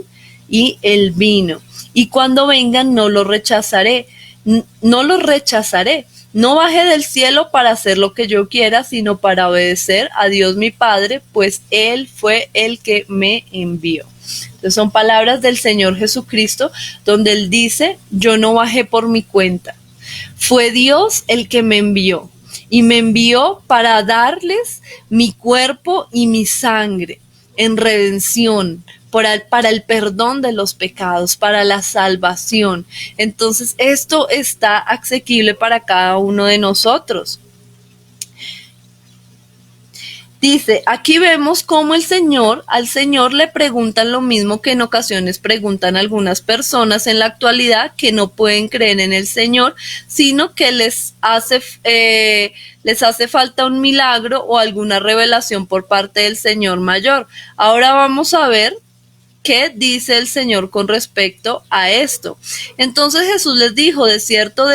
Speaker 1: y el vino. Y cuando vengan no los rechazaré, no los rechazaré. No bajé del cielo para hacer lo que yo quiera, sino para obedecer a Dios mi Padre, pues Él fue el que me envió. Entonces son palabras del Señor Jesucristo, donde Él dice, yo no bajé por mi cuenta. Fue Dios el que me envió, y me envió para darles mi cuerpo y mi sangre en redención, para el perdón de los pecados, para la salvación. Entonces esto está asequible para cada uno de nosotros. Dice, aquí vemos cómo al Señor le preguntan lo mismo que en ocasiones preguntan algunas personas en la actualidad que no pueden creer en el Señor, sino que les hace falta un milagro o alguna revelación por parte del Señor mayor. Ahora vamos a ver ¿qué dice el Señor con respecto a esto? Entonces Jesús les dijo, de cierto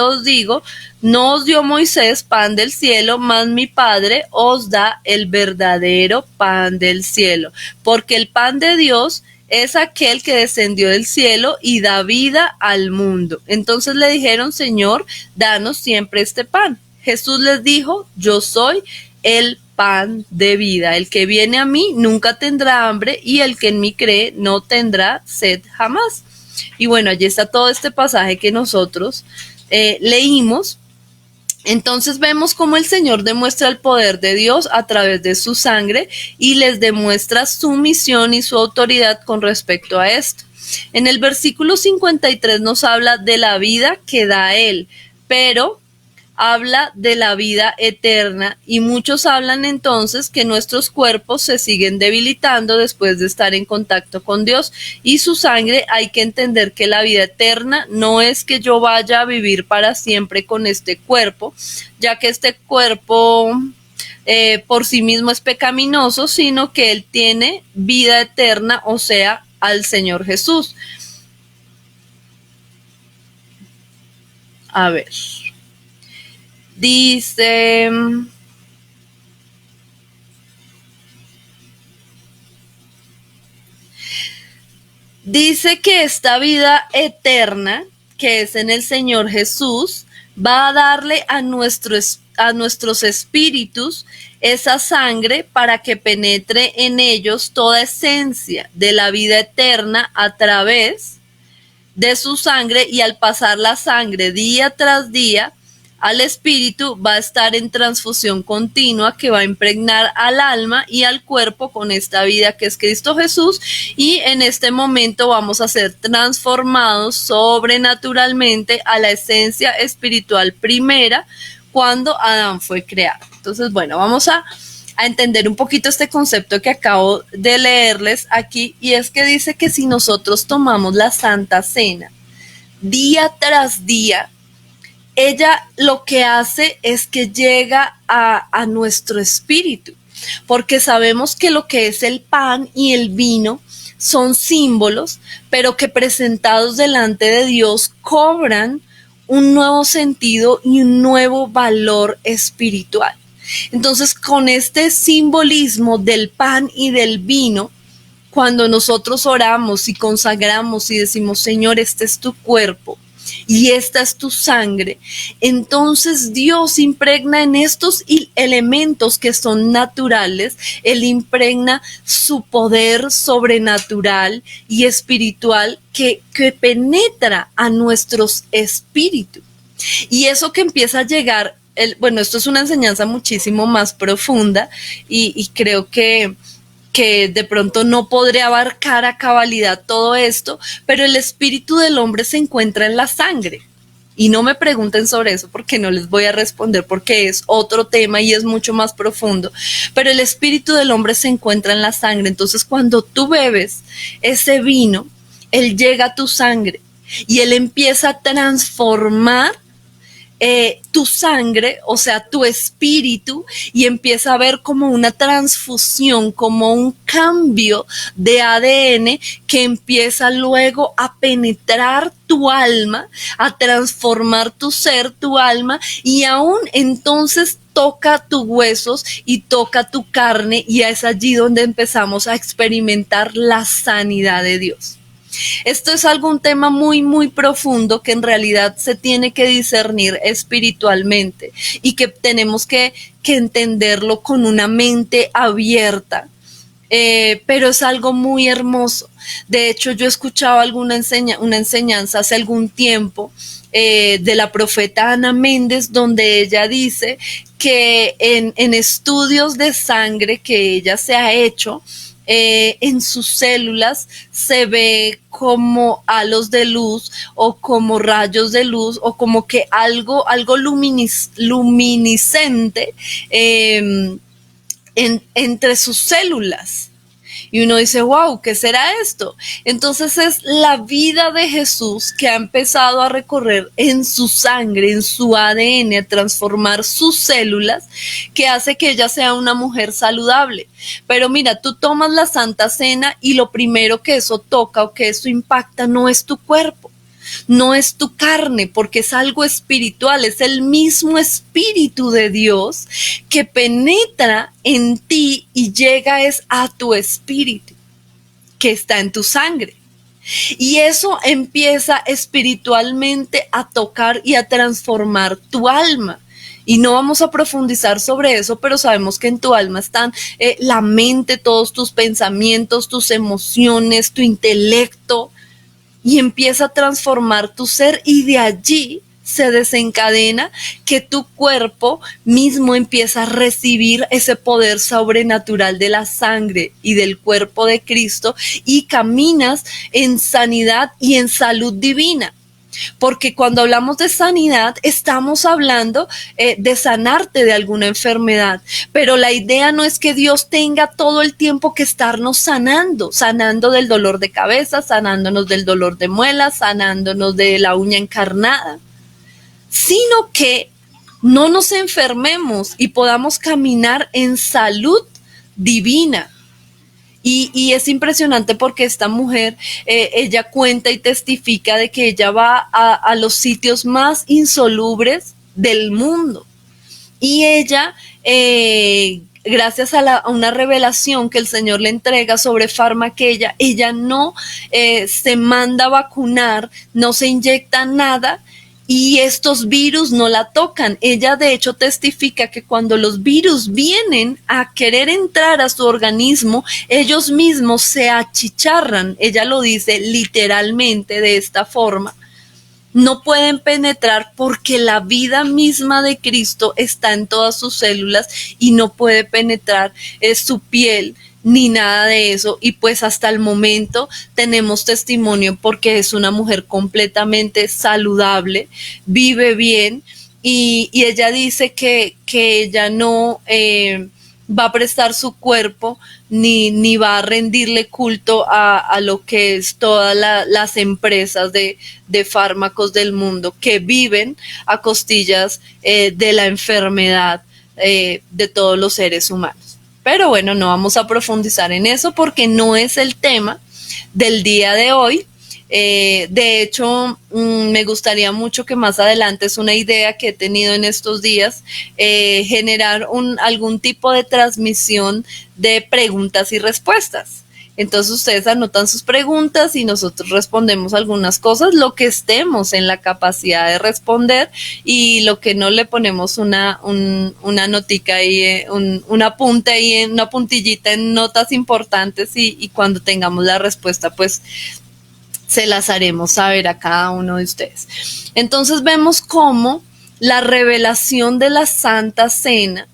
Speaker 1: os digo, no os dio Moisés pan del cielo, mas mi Padre os da el verdadero pan del cielo, porque el pan de Dios es aquel que descendió del cielo y da vida al mundo. Entonces le dijeron, Señor, danos siempre este pan. Jesús les dijo, yo soy el pan de vida. El que viene a mí nunca tendrá hambre y el que en mí cree no tendrá sed jamás. Y bueno, allí está todo este pasaje que nosotros leímos. Entonces vemos cómo el Señor demuestra el poder de Dios a través de su sangre y les demuestra su misión y su autoridad con respecto a esto. En el versículo 53 nos habla de la vida que da Él, pero habla de la vida eterna y muchos hablan entonces que nuestros cuerpos se siguen debilitando después de estar en contacto con Dios y su sangre. Hay que entender que la vida eterna no es que yo vaya a vivir para siempre con este cuerpo, ya que este cuerpo por sí mismo es pecaminoso, sino que Él tiene vida eterna, o sea, al Señor Jesús. A ver, dice... Dice que esta vida eterna, que es en el Señor Jesús, va a darle a nuestros espíritus esa sangre para que penetre en ellos toda esencia de la vida eterna a través de su sangre, y al pasar la sangre día tras día al espíritu va a estar en transfusión continua que va a impregnar al alma y al cuerpo con esta vida que es Cristo Jesús, y en este momento vamos a ser transformados sobrenaturalmente a la esencia espiritual primera cuando Adán fue creado. Entonces, bueno, vamos a entender un poquito este concepto que acabo de leerles aquí, y es que dice que si nosotros tomamos la Santa Cena día tras día, ella lo que hace es que llega a nuestro espíritu, porque sabemos que lo que es el pan y el vino son símbolos, pero que presentados delante de Dios cobran un nuevo sentido y un nuevo valor espiritual. Entonces, con este simbolismo del pan y del vino, cuando nosotros oramos y consagramos y decimos, Señor, este es tu cuerpo y esta es tu sangre, entonces Dios impregna en estos elementos que son naturales, Él impregna su poder sobrenatural y espiritual que penetra a nuestros espíritus. Y eso que empieza a llegar, bueno, esto es una enseñanza muchísimo más profunda, y creo que de pronto no podré abarcar a cabalidad todo esto, pero el espíritu del hombre se encuentra en la sangre. Y no me pregunten sobre eso porque no les voy a responder, porque es otro tema y es mucho más profundo. Pero el espíritu del hombre se encuentra en la sangre. Entonces, cuando tú bebes ese vino, él llega a tu sangre y él empieza a transformar tu sangre, o sea, tu espíritu, y empieza a ver como una transfusión, como un cambio de ADN que empieza luego a penetrar tu alma, a transformar tu ser, tu alma, y aún entonces toca tus huesos y toca tu carne, y es allí donde empezamos a experimentar la sanidad de Dios. Esto es un tema muy, muy profundo que en realidad se tiene que discernir espiritualmente y que tenemos que entenderlo con una mente abierta. Pero es algo muy hermoso. De hecho, yo escuchaba una enseñanza hace algún tiempo de la profeta Ana Méndez, donde ella dice que en estudios de sangre que ella se ha hecho, en sus células se ve como halos de luz o como rayos de luz o como que algo luminiscente entre sus células. Y uno dice, wow, ¿qué será esto? Entonces es la vida de Jesús que ha empezado a recorrer en su sangre, en su ADN, a transformar sus células, que hace que ella sea una mujer saludable. Pero mira, tú tomas la Santa Cena y lo primero que eso toca o que eso impacta no es tu cuerpo, no es tu carne, porque es algo espiritual, es el mismo Espíritu de Dios que penetra en ti y llega a tu espíritu que está en tu sangre. Y eso empieza espiritualmente a tocar y a transformar tu alma. Y no vamos a profundizar sobre eso, pero sabemos que en tu alma están la mente, todos tus pensamientos, tus emociones, tu intelecto, y empieza a transformar tu ser, y de allí se desencadena que tu cuerpo mismo empieza a recibir ese poder sobrenatural de la sangre y del cuerpo de Cristo, y caminas en sanidad y en salud divina. Porque cuando hablamos de sanidad, estamos hablando de sanarte de alguna enfermedad. Pero la idea no es que Dios tenga todo el tiempo que estarnos sanando del dolor de cabeza, sanándonos del dolor de muelas, sanándonos de la uña encarnada, sino que no nos enfermemos y podamos caminar en salud divina. Y es impresionante porque esta mujer, ella cuenta y testifica de que ella va a los sitios más insalubres del mundo. Y ella, gracias a una revelación que el Señor le entrega sobre Farmaquella, ella no se manda a vacunar, no se inyecta nada, y estos virus no la tocan. Ella de hecho testifica que cuando los virus vienen a querer entrar a su organismo, ellos mismos se achicharran. Ella lo dice literalmente de esta forma. No pueden penetrar porque la vida misma de Cristo está en todas sus células y no puede penetrar su piel ni nada de eso. Y pues hasta el momento tenemos testimonio porque es una mujer completamente saludable, vive bien, y ella dice que ella no va a prestar su cuerpo ni va a rendirle culto a lo que es todas las empresas de fármacos del mundo que viven a costillas de la enfermedad de todos los seres humanos. Pero bueno, no vamos a profundizar en eso porque no es el tema del día de hoy. De hecho, me gustaría mucho que más adelante, es una idea que he tenido en estos días, generar algún tipo de transmisión de preguntas y respuestas. Entonces ustedes anotan sus preguntas y nosotros respondemos algunas cosas, lo que estemos en la capacidad de responder, y lo que no le ponemos una notica ahí, un apunte ahí, una puntillita en notas importantes, y cuando tengamos la respuesta pues se las haremos saber a cada uno de ustedes. Entonces vemos cómo la revelación de la Santa Cena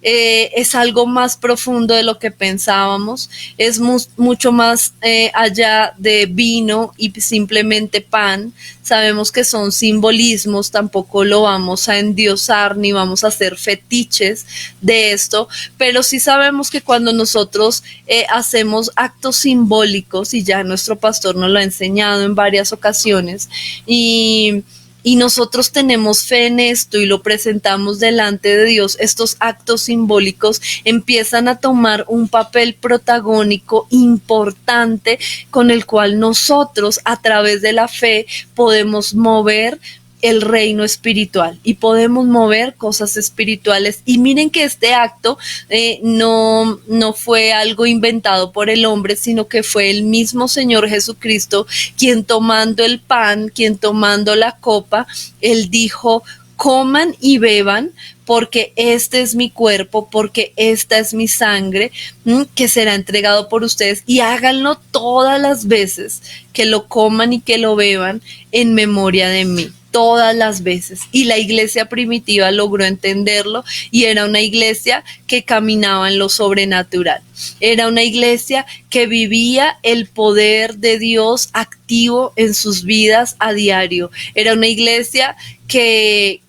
Speaker 1: es algo más profundo de lo que pensábamos, es mucho más allá de vino y simplemente pan. Sabemos que son simbolismos, tampoco lo vamos a endiosar ni vamos a hacer fetiches de esto, pero sí sabemos que cuando nosotros hacemos actos simbólicos, y ya nuestro pastor nos lo ha enseñado en varias ocasiones, y nosotros tenemos fe en esto y lo presentamos delante de Dios, estos actos simbólicos empiezan a tomar un papel protagónico importante con el cual nosotros a través de la fe podemos mover el reino espiritual y podemos mover cosas espirituales. Y miren que este acto no fue algo inventado por el hombre, sino que fue el mismo Señor Jesucristo quien, tomando el pan, quien tomando la copa, él dijo: coman y beban, porque este es mi cuerpo, porque esta es mi sangre, que será entregado por ustedes, y háganlo todas las veces que lo coman y que lo beban en memoria de mí. Todas las veces. Y la iglesia primitiva logró entenderlo, y era una iglesia que caminaba en lo sobrenatural. Era una iglesia que vivía el poder de Dios activo en sus vidas a diario. Era una iglesia que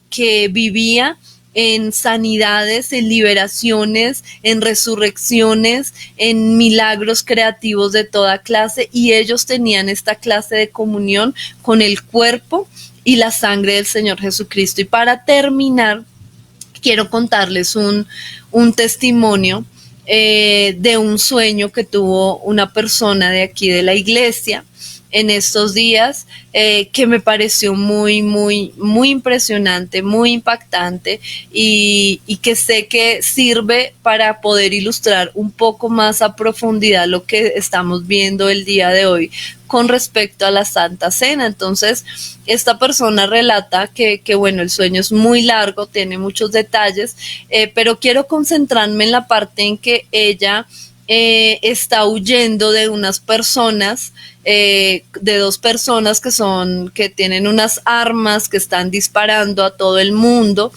Speaker 1: vivía en sanidades, en liberaciones, en resurrecciones, en milagros creativos de toda clase, y ellos tenían esta clase de comunión con el cuerpo y la sangre del Señor Jesucristo. Y para terminar, quiero contarles un testimonio de un sueño que tuvo una persona de aquí de la iglesia en estos días, que me pareció muy, muy, muy impresionante, muy impactante, y que sé que sirve para poder ilustrar un poco más a profundidad lo que estamos viendo el día de hoy con respecto a la Santa Cena. Entonces, esta persona relata que bueno, el sueño es muy largo, tiene muchos detalles, pero quiero concentrarme en la parte en que ella está huyendo de unas personas, de dos personas que tienen unas armas, que están disparando a todo el mundo,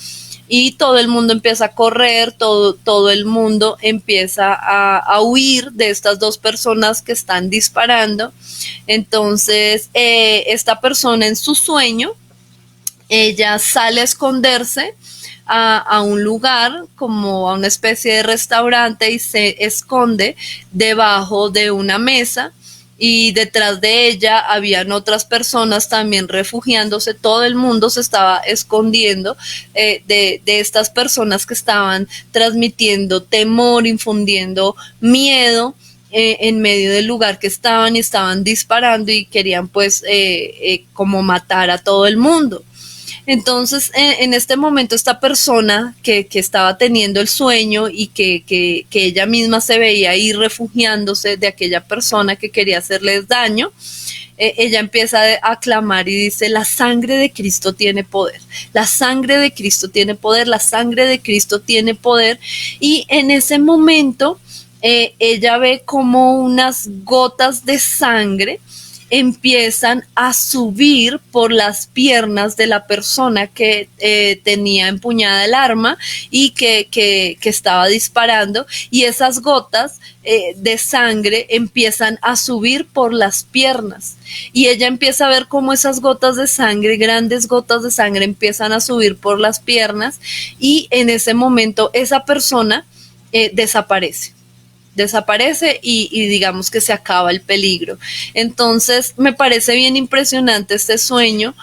Speaker 1: y todo el mundo empieza a correr, todo el mundo empieza a huir de estas dos personas que están disparando. Entonces, esta persona en su sueño, ella sale a esconderse a un lugar, como a una especie de restaurante, y se esconde debajo de una mesa, y detrás de ella habían otras personas también refugiándose. Todo el mundo se estaba escondiendo de estas personas que estaban transmitiendo temor, infundiendo miedo en medio del lugar que estaban y estaban disparando y querían pues como matar a todo el mundo. Entonces, en este momento, esta persona que estaba teniendo el sueño y que ella misma se veía ahí refugiándose de aquella persona que quería hacerles daño, ella empieza a clamar y dice: la sangre de Cristo tiene poder, la sangre de Cristo tiene poder, la sangre de Cristo tiene poder. Y en ese momento, ella ve como unas gotas de sangre empiezan a subir por las piernas de la persona que tenía empuñada el arma y que estaba disparando, y esas gotas de sangre empiezan a subir por las piernas, y ella empieza a ver cómo esas gotas de sangre, grandes gotas de sangre, empiezan a subir por las piernas, y en ese momento esa persona desaparece y digamos que se acaba el peligro. Entonces me parece bien impresionante este sueño,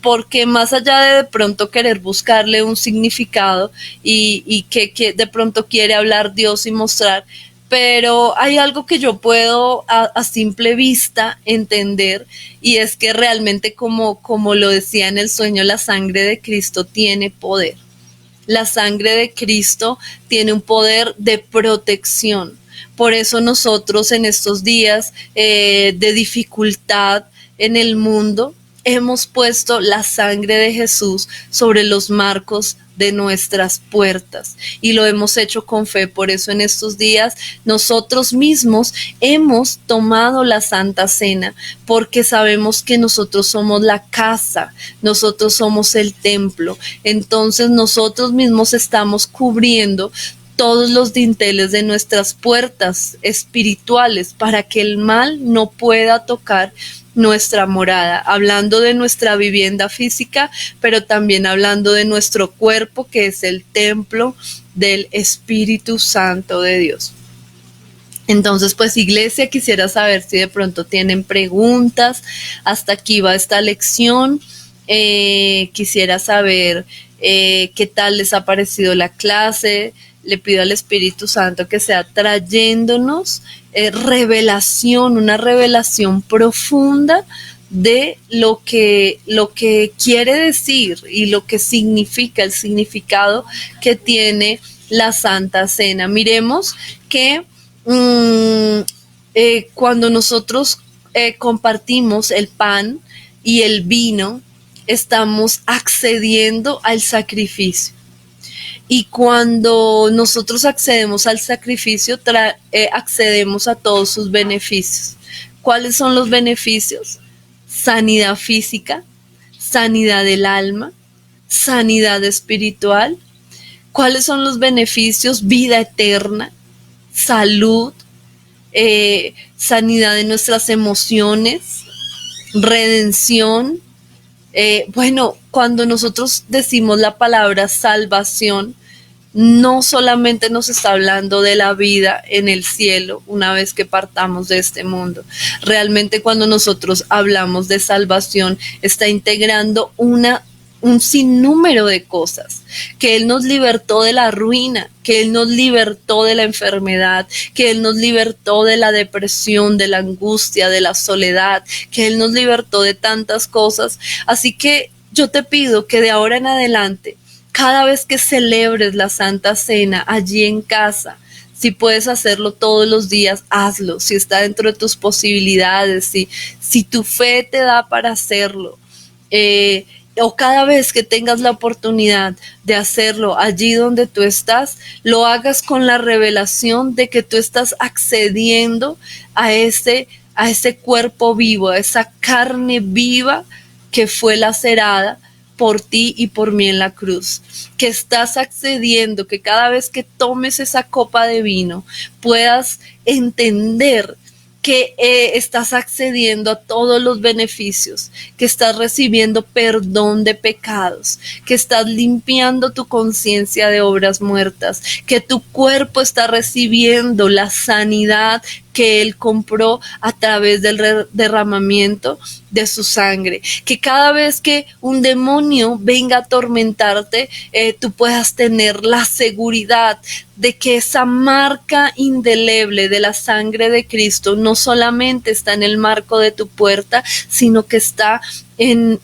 Speaker 1: porque más allá de pronto querer buscarle un significado y que de pronto quiere hablar Dios y mostrar, pero hay algo que yo puedo a simple vista entender, y es que realmente como lo decía en el sueño, la sangre de Cristo tiene poder. La sangre de Cristo tiene un poder de protección. Por eso nosotros en estos días de dificultad en el mundo hemos puesto la sangre de Jesús sobre los marcos de nuestras puertas, y lo hemos hecho con fe. Por eso en estos días nosotros mismos hemos tomado la Santa Cena, porque sabemos que nosotros somos la casa, nosotros somos el templo. Entonces nosotros mismos estamos cubriendo todos los dinteles de nuestras puertas espirituales para que el mal no pueda tocar nuestra morada, hablando de nuestra vivienda física, pero también hablando de nuestro cuerpo, que es el templo del Espíritu Santo de Dios. Entonces, pues, iglesia, quisiera saber si de pronto tienen preguntas. Hasta aquí va esta lección. Quisiera saber qué tal les ha parecido la clase. Le pido al Espíritu Santo que sea trayéndonos revelación, una revelación profunda de lo que quiere decir y lo que significa, el significado que tiene la Santa Cena. Miremos que cuando nosotros compartimos el pan y el vino, estamos accediendo al sacrificio. Y cuando nosotros accedemos al sacrificio, accedemos a todos sus beneficios. ¿Cuáles son los beneficios? Sanidad física, sanidad del alma, sanidad espiritual. ¿Cuáles son los beneficios? Vida eterna, salud, sanidad de nuestras emociones, redención. Bueno, cuando nosotros decimos la palabra salvación, no solamente nos está hablando de la vida en el cielo una vez que partamos de este mundo. Realmente cuando nosotros hablamos de salvación, está integrando un sinnúmero de cosas, que Él nos libertó de la ruina, que Él nos libertó de la enfermedad, que Él nos libertó de la depresión, de la angustia, de la soledad, que Él nos libertó de tantas cosas. Así que yo te pido que de ahora en adelante, cada vez que celebres la Santa Cena allí en casa, si puedes hacerlo todos los días, hazlo. Si está dentro de tus posibilidades, si tu fe te da para hacerlo, o cada vez que tengas la oportunidad de hacerlo allí donde tú estás, lo hagas con la revelación de que tú estás accediendo a ese cuerpo vivo, a esa carne viva que fue lacerada por ti y por mí en la cruz, que estás accediendo, que cada vez que tomes esa copa de vino puedas entender que estás accediendo a todos los beneficios, que estás recibiendo perdón de pecados, que estás limpiando tu conciencia de obras muertas, que tu cuerpo está recibiendo la sanidad que Él compró a través del derramamiento de su sangre. Que cada vez que un demonio venga a atormentarte, tú puedas tener la seguridad de que esa marca indeleble de la sangre de Cristo no solamente está en el marco de tu puerta, sino que está en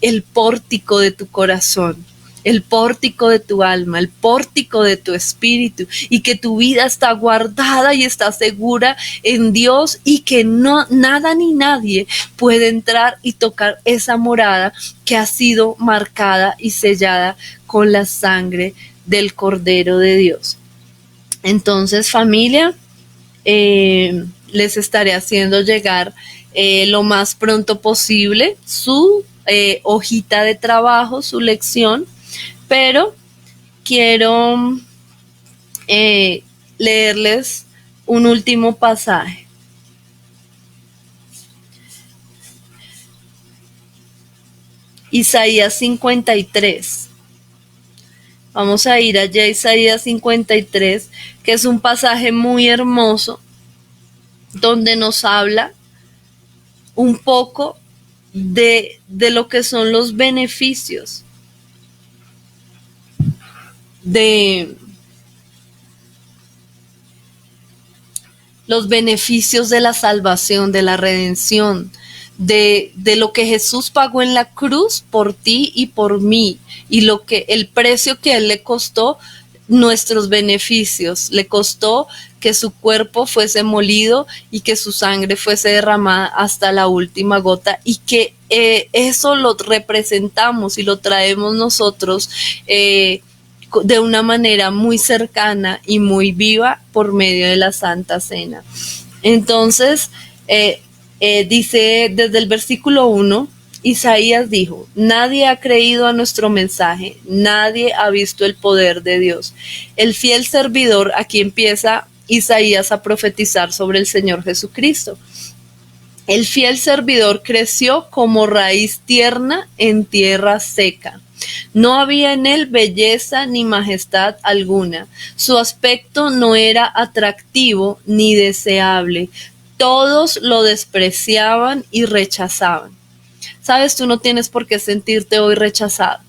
Speaker 1: el pórtico de tu corazón, el pórtico de tu alma, el pórtico de tu espíritu, y que tu vida está guardada y está segura en Dios, y que no, nada ni nadie puede entrar y tocar esa morada que ha sido marcada y sellada con la sangre del Cordero de Dios. Entonces, familia, les estaré haciendo llegar lo más pronto posible su hojita de trabajo, su lección, pero quiero leerles un último pasaje. Isaías 53. Vamos a ir allá a Isaías 53, que es un pasaje muy hermoso, donde nos habla un poco de lo que son los beneficios de la salvación, de la redención, de lo que Jesús pagó en la cruz por ti y por mí, y el precio que Él le costó, nuestros beneficios. Le costó que su cuerpo fuese molido y que su sangre fuese derramada hasta la última gota, y que eso lo representamos y lo traemos nosotros de una manera muy cercana y muy viva por medio de la Santa Cena. Entonces, dice desde el versículo 1, Isaías dijo: nadie ha creído a nuestro mensaje, nadie ha visto el poder de Dios. El fiel servidor, aquí empieza Isaías a profetizar sobre el Señor Jesucristo. El fiel servidor creció como raíz tierna en tierra seca. No había en él belleza ni majestad alguna. Su aspecto no era atractivo ni deseable. Todos lo despreciaban y rechazaban. Sabes, tú no tienes por qué sentirte hoy rechazado.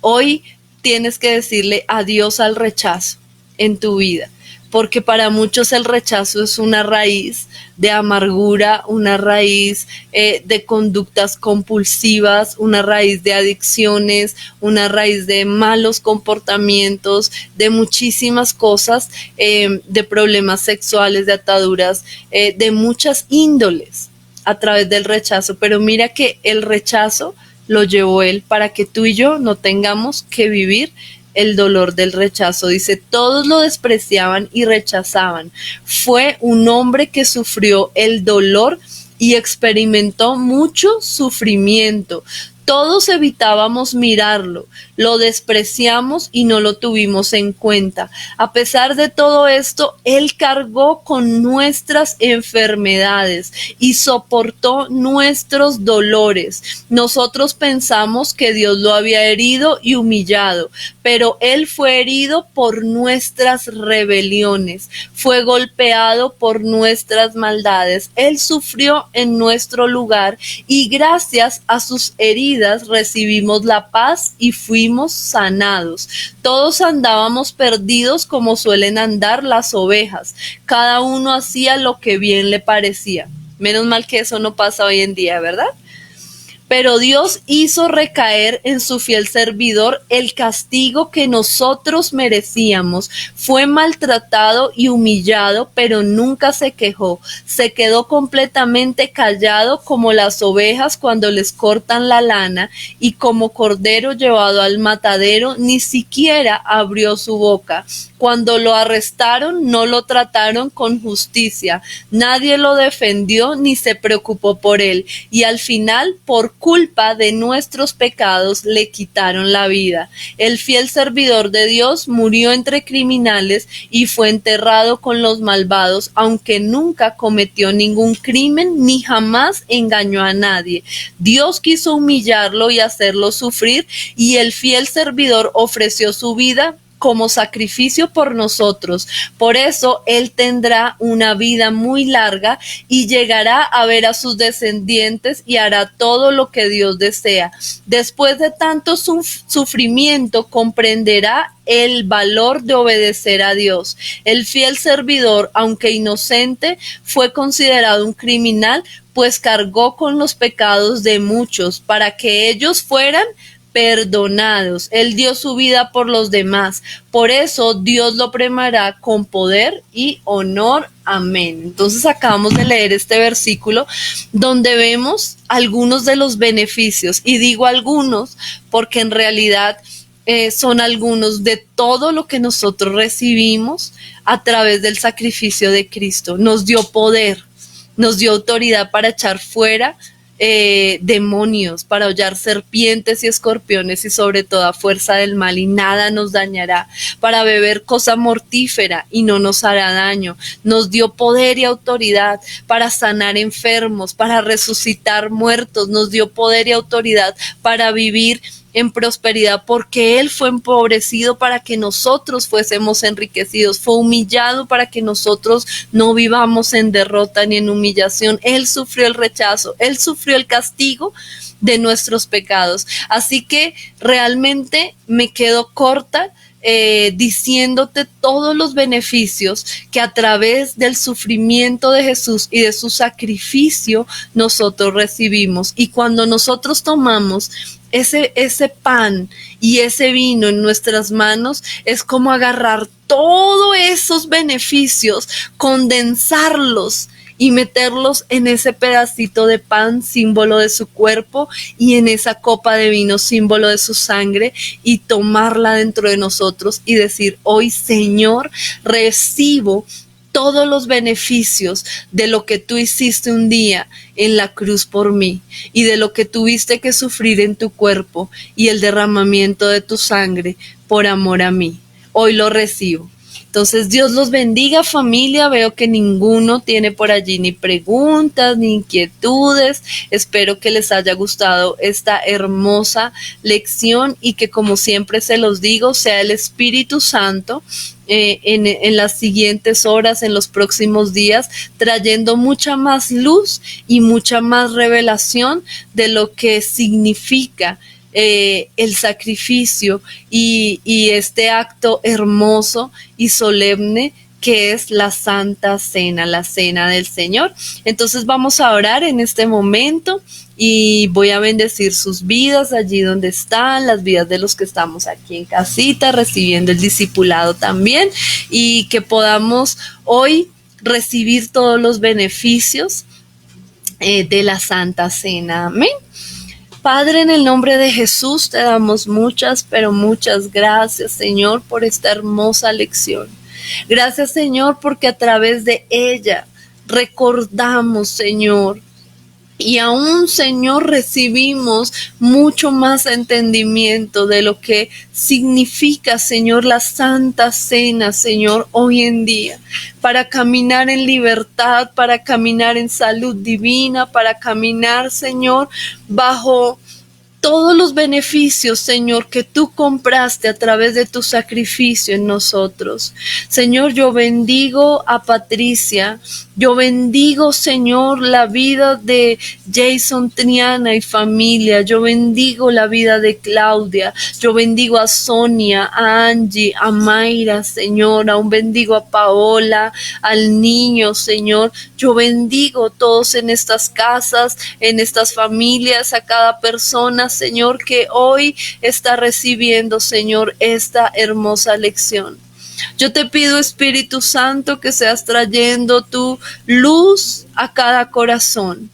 Speaker 1: Hoy tienes que decirle adiós al rechazo en tu vida, porque para muchos el rechazo es una raíz de amargura, una raíz de conductas compulsivas, una raíz de adicciones, una raíz de malos comportamientos, de muchísimas cosas, de problemas sexuales, de ataduras, de muchas índoles a través del rechazo. Pero mira que el rechazo lo llevó Él para que tú y yo no tengamos que vivir el dolor del rechazo. Dice: todos lo despreciaban y rechazaban. Fue un hombre que sufrió el dolor y experimentó mucho sufrimiento. Todos evitábamos mirarlo, lo despreciamos y no lo tuvimos en cuenta. A pesar de todo esto, Él cargó con nuestras enfermedades y soportó nuestros dolores. Nosotros pensamos que Dios lo había herido y humillado, pero Él fue herido por nuestras rebeliones, fue golpeado por nuestras maldades. Él sufrió en nuestro lugar y gracias a sus heridas recibimos la paz y fuimos sanados. Todos andábamos perdidos como suelen andar las ovejas. Cada uno hacía lo que bien le parecía. Menos mal que eso no pasa hoy en día, ¿verdad? Pero Dios hizo recaer en su fiel servidor el castigo que nosotros merecíamos. Fue maltratado y humillado, pero nunca se quejó. Se quedó completamente callado como las ovejas cuando les cortan la lana, y como cordero llevado al matadero, ni siquiera abrió su boca. Cuando lo arrestaron, no lo trataron con justicia. Nadie lo defendió ni se preocupó por él. Y al final, por culpa de nuestros pecados, le quitaron la vida. El fiel servidor de Dios murió entre criminales y fue enterrado con los malvados, aunque nunca cometió ningún crimen ni jamás engañó a nadie. Dios quiso humillarlo y hacerlo sufrir, y el fiel servidor ofreció su vida como sacrificio por nosotros. Por eso Él tendrá una vida muy larga y llegará a ver a sus descendientes y hará todo lo que Dios desea. Después de tanto sufrimiento, comprenderá el valor de obedecer a Dios. El fiel servidor, aunque inocente, fue considerado un criminal, pues cargó con los pecados de muchos para que ellos fueran perdonados. Él dio su vida por los demás. Por eso Dios lo premiará con poder y honor. Amén. Entonces acabamos de leer este versículo donde vemos algunos de los beneficios, y digo algunos porque en realidad son algunos de todo lo que nosotros recibimos a través del sacrificio de Cristo. Nos dio poder, nos dio autoridad para echar fuera demonios, para hollar serpientes y escorpiones y sobre toda fuerza del mal, y nada nos dañará, para beber cosa mortífera y no nos hará daño. Nos dio poder y autoridad para sanar enfermos, para resucitar muertos. Nos dio poder y autoridad para vivir en prosperidad, porque Él fue empobrecido para que nosotros fuésemos enriquecidos, fue humillado para que nosotros no vivamos en derrota ni en humillación. Él sufrió el rechazo, Él sufrió el castigo de nuestros pecados. Así que realmente me quedo corta diciéndote todos los beneficios que a través del sufrimiento de Jesús y de su sacrificio nosotros recibimos. Y cuando nosotros tomamos ese pan y ese vino en nuestras manos, es como agarrar todos esos beneficios, condensarlos y meterlos en ese pedacito de pan, símbolo de su cuerpo, y en esa copa de vino, símbolo de su sangre, y tomarla dentro de nosotros y decir: hoy, Señor, recibo todos los beneficios de lo que tú hiciste un día en la cruz por mí, y de lo que tuviste que sufrir en tu cuerpo y el derramamiento de tu sangre por amor a mí. Hoy lo recibo. Entonces, Dios los bendiga, familia. Veo que ninguno tiene por allí ni preguntas ni inquietudes. Espero que les haya gustado esta hermosa lección, y que, como siempre se los digo, sea el Espíritu Santo en las siguientes horas, en los próximos días, trayendo mucha más luz y mucha más revelación de lo que significa el sacrificio y este acto hermoso y solemne que es la Santa Cena, la Cena del Señor. Entonces vamos a orar en este momento y voy a bendecir sus vidas allí donde están, las vidas de los que estamos aquí en casita recibiendo el discipulado también, y que podamos hoy recibir todos los beneficios de la Santa Cena. Amén. Padre, en el nombre de Jesús te damos muchas, pero muchas gracias, Señor, por esta hermosa lección. Gracias, Señor, porque a través de ella recordamos, Señor, y aún, Señor, recibimos mucho más entendimiento de lo que significa, Señor, la Santa Cena, Señor, hoy en día, para caminar en libertad, para caminar en salud divina, para caminar, Señor, bajo todos los beneficios, Señor, que tú compraste a través de tu sacrificio en nosotros. Señor, yo bendigo a Patricia, yo bendigo, Señor, la vida de Jason, Triana y familia, yo bendigo la vida de Claudia, yo bendigo a Sonia, a Angie, a Mayra, Señor, aún bendigo a Paola, al niño, Señor, yo bendigo a todos en estas casas, en estas familias, a cada persona, Señor, que hoy está recibiendo, Señor, esta hermosa lección. Yo te pido, Espíritu Santo, que seas trayendo tu luz a cada corazón.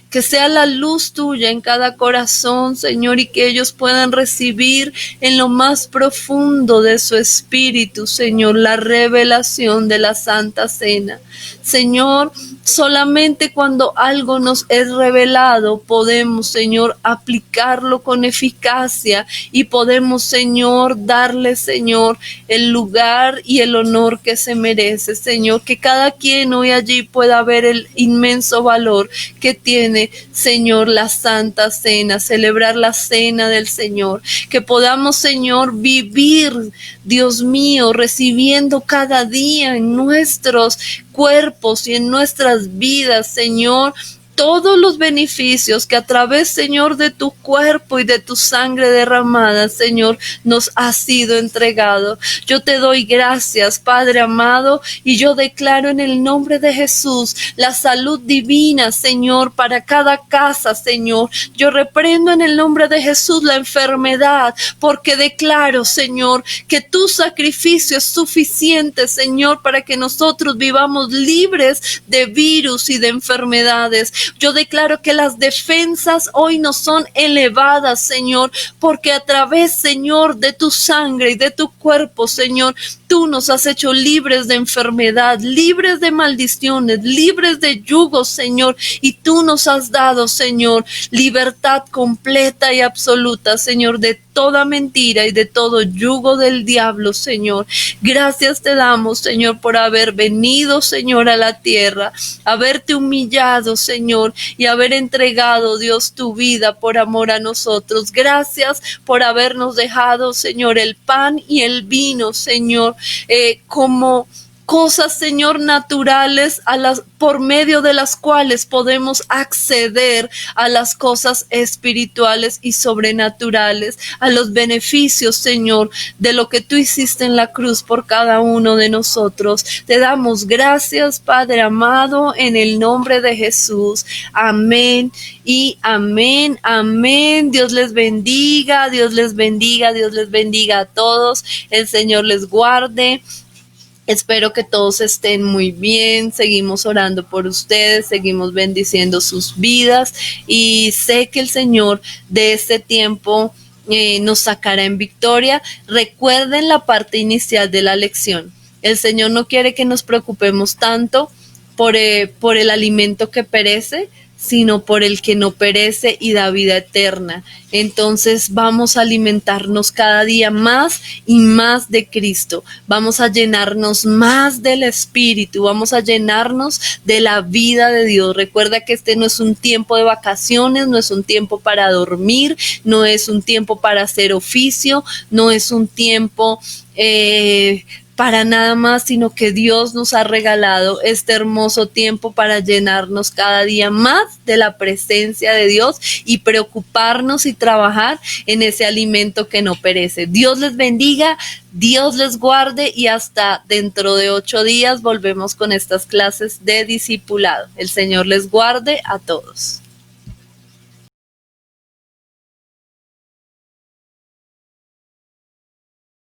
Speaker 1: Que sea la luz tuya en cada corazón, Señor, y que ellos puedan recibir en lo más profundo de su espíritu, Señor, la revelación de la Santa Cena. Señor, Solamente cuando algo nos es revelado podemos, Señor, aplicarlo con eficacia y podemos, Señor, darle, Señor, el lugar y el honor que se merece, Señor. Que cada quien hoy allí pueda ver el inmenso valor que tiene, Señor, la Santa Cena, celebrar la Cena del Señor. Que podamos, Señor, vivir, Dios mío, recibiendo cada día en nuestros cuerpos y en nuestras vidas, Señor, todos los beneficios que a través, Señor, de tu cuerpo y de tu sangre derramada, Señor, nos ha sido entregado. Yo te doy gracias, Padre amado, y yo declaro en el nombre de Jesús la salud divina, Señor, para cada casa, Señor. Yo reprendo en el nombre de Jesús la enfermedad, porque declaro, Señor, que tu sacrificio es suficiente, Señor, para que nosotros vivamos libres de virus y de enfermedades. Yo declaro que las defensas hoy no son elevadas, Señor, porque a través, Señor, de tu sangre y de tu cuerpo, Señor, tú nos has hecho libres de enfermedad, libres de maldiciones, libres de yugos, Señor, y tú nos has dado, Señor, libertad completa y absoluta, Señor, de toda mentira y de todo yugo del diablo, Señor. Gracias te damos, Señor, por haber venido, Señor, a la tierra, haberte humillado, Señor, y haber entregado, Dios, tu vida por amor a nosotros. Gracias por habernos dejado, Señor, el pan y el vino, Señor, como cosas, Señor, naturales por medio de las cuales podemos acceder a las cosas espirituales y sobrenaturales, a los beneficios, Señor, de lo que tú hiciste en la cruz por cada uno de nosotros. Te damos gracias, Padre amado, en el nombre de Jesús. Amén y amén, amén. Dios les bendiga, Dios les bendiga, Dios les bendiga a todos. El Señor les guarde. Espero que todos estén muy bien, seguimos orando por ustedes, seguimos bendiciendo sus vidas y sé que el Señor de este tiempo nos sacará en victoria. Recuerden la parte inicial de la lección. El Señor no quiere que nos preocupemos tanto por el alimento que perece, sino por el que no perece y da vida eterna. Entonces vamos a alimentarnos cada día más y más de Cristo. Vamos a llenarnos más del Espíritu, vamos a llenarnos de la vida de Dios. Recuerda que este no es un tiempo de vacaciones, no es un tiempo para dormir, no es un tiempo para hacer oficio, no es un tiempo para nada más, sino que Dios nos ha regalado este hermoso tiempo para llenarnos cada día más de la presencia de Dios y preocuparnos y trabajar en ese alimento que no perece. Dios les bendiga, Dios les guarde y hasta dentro de 8 días volvemos con estas clases de discipulado. El Señor les guarde a todos.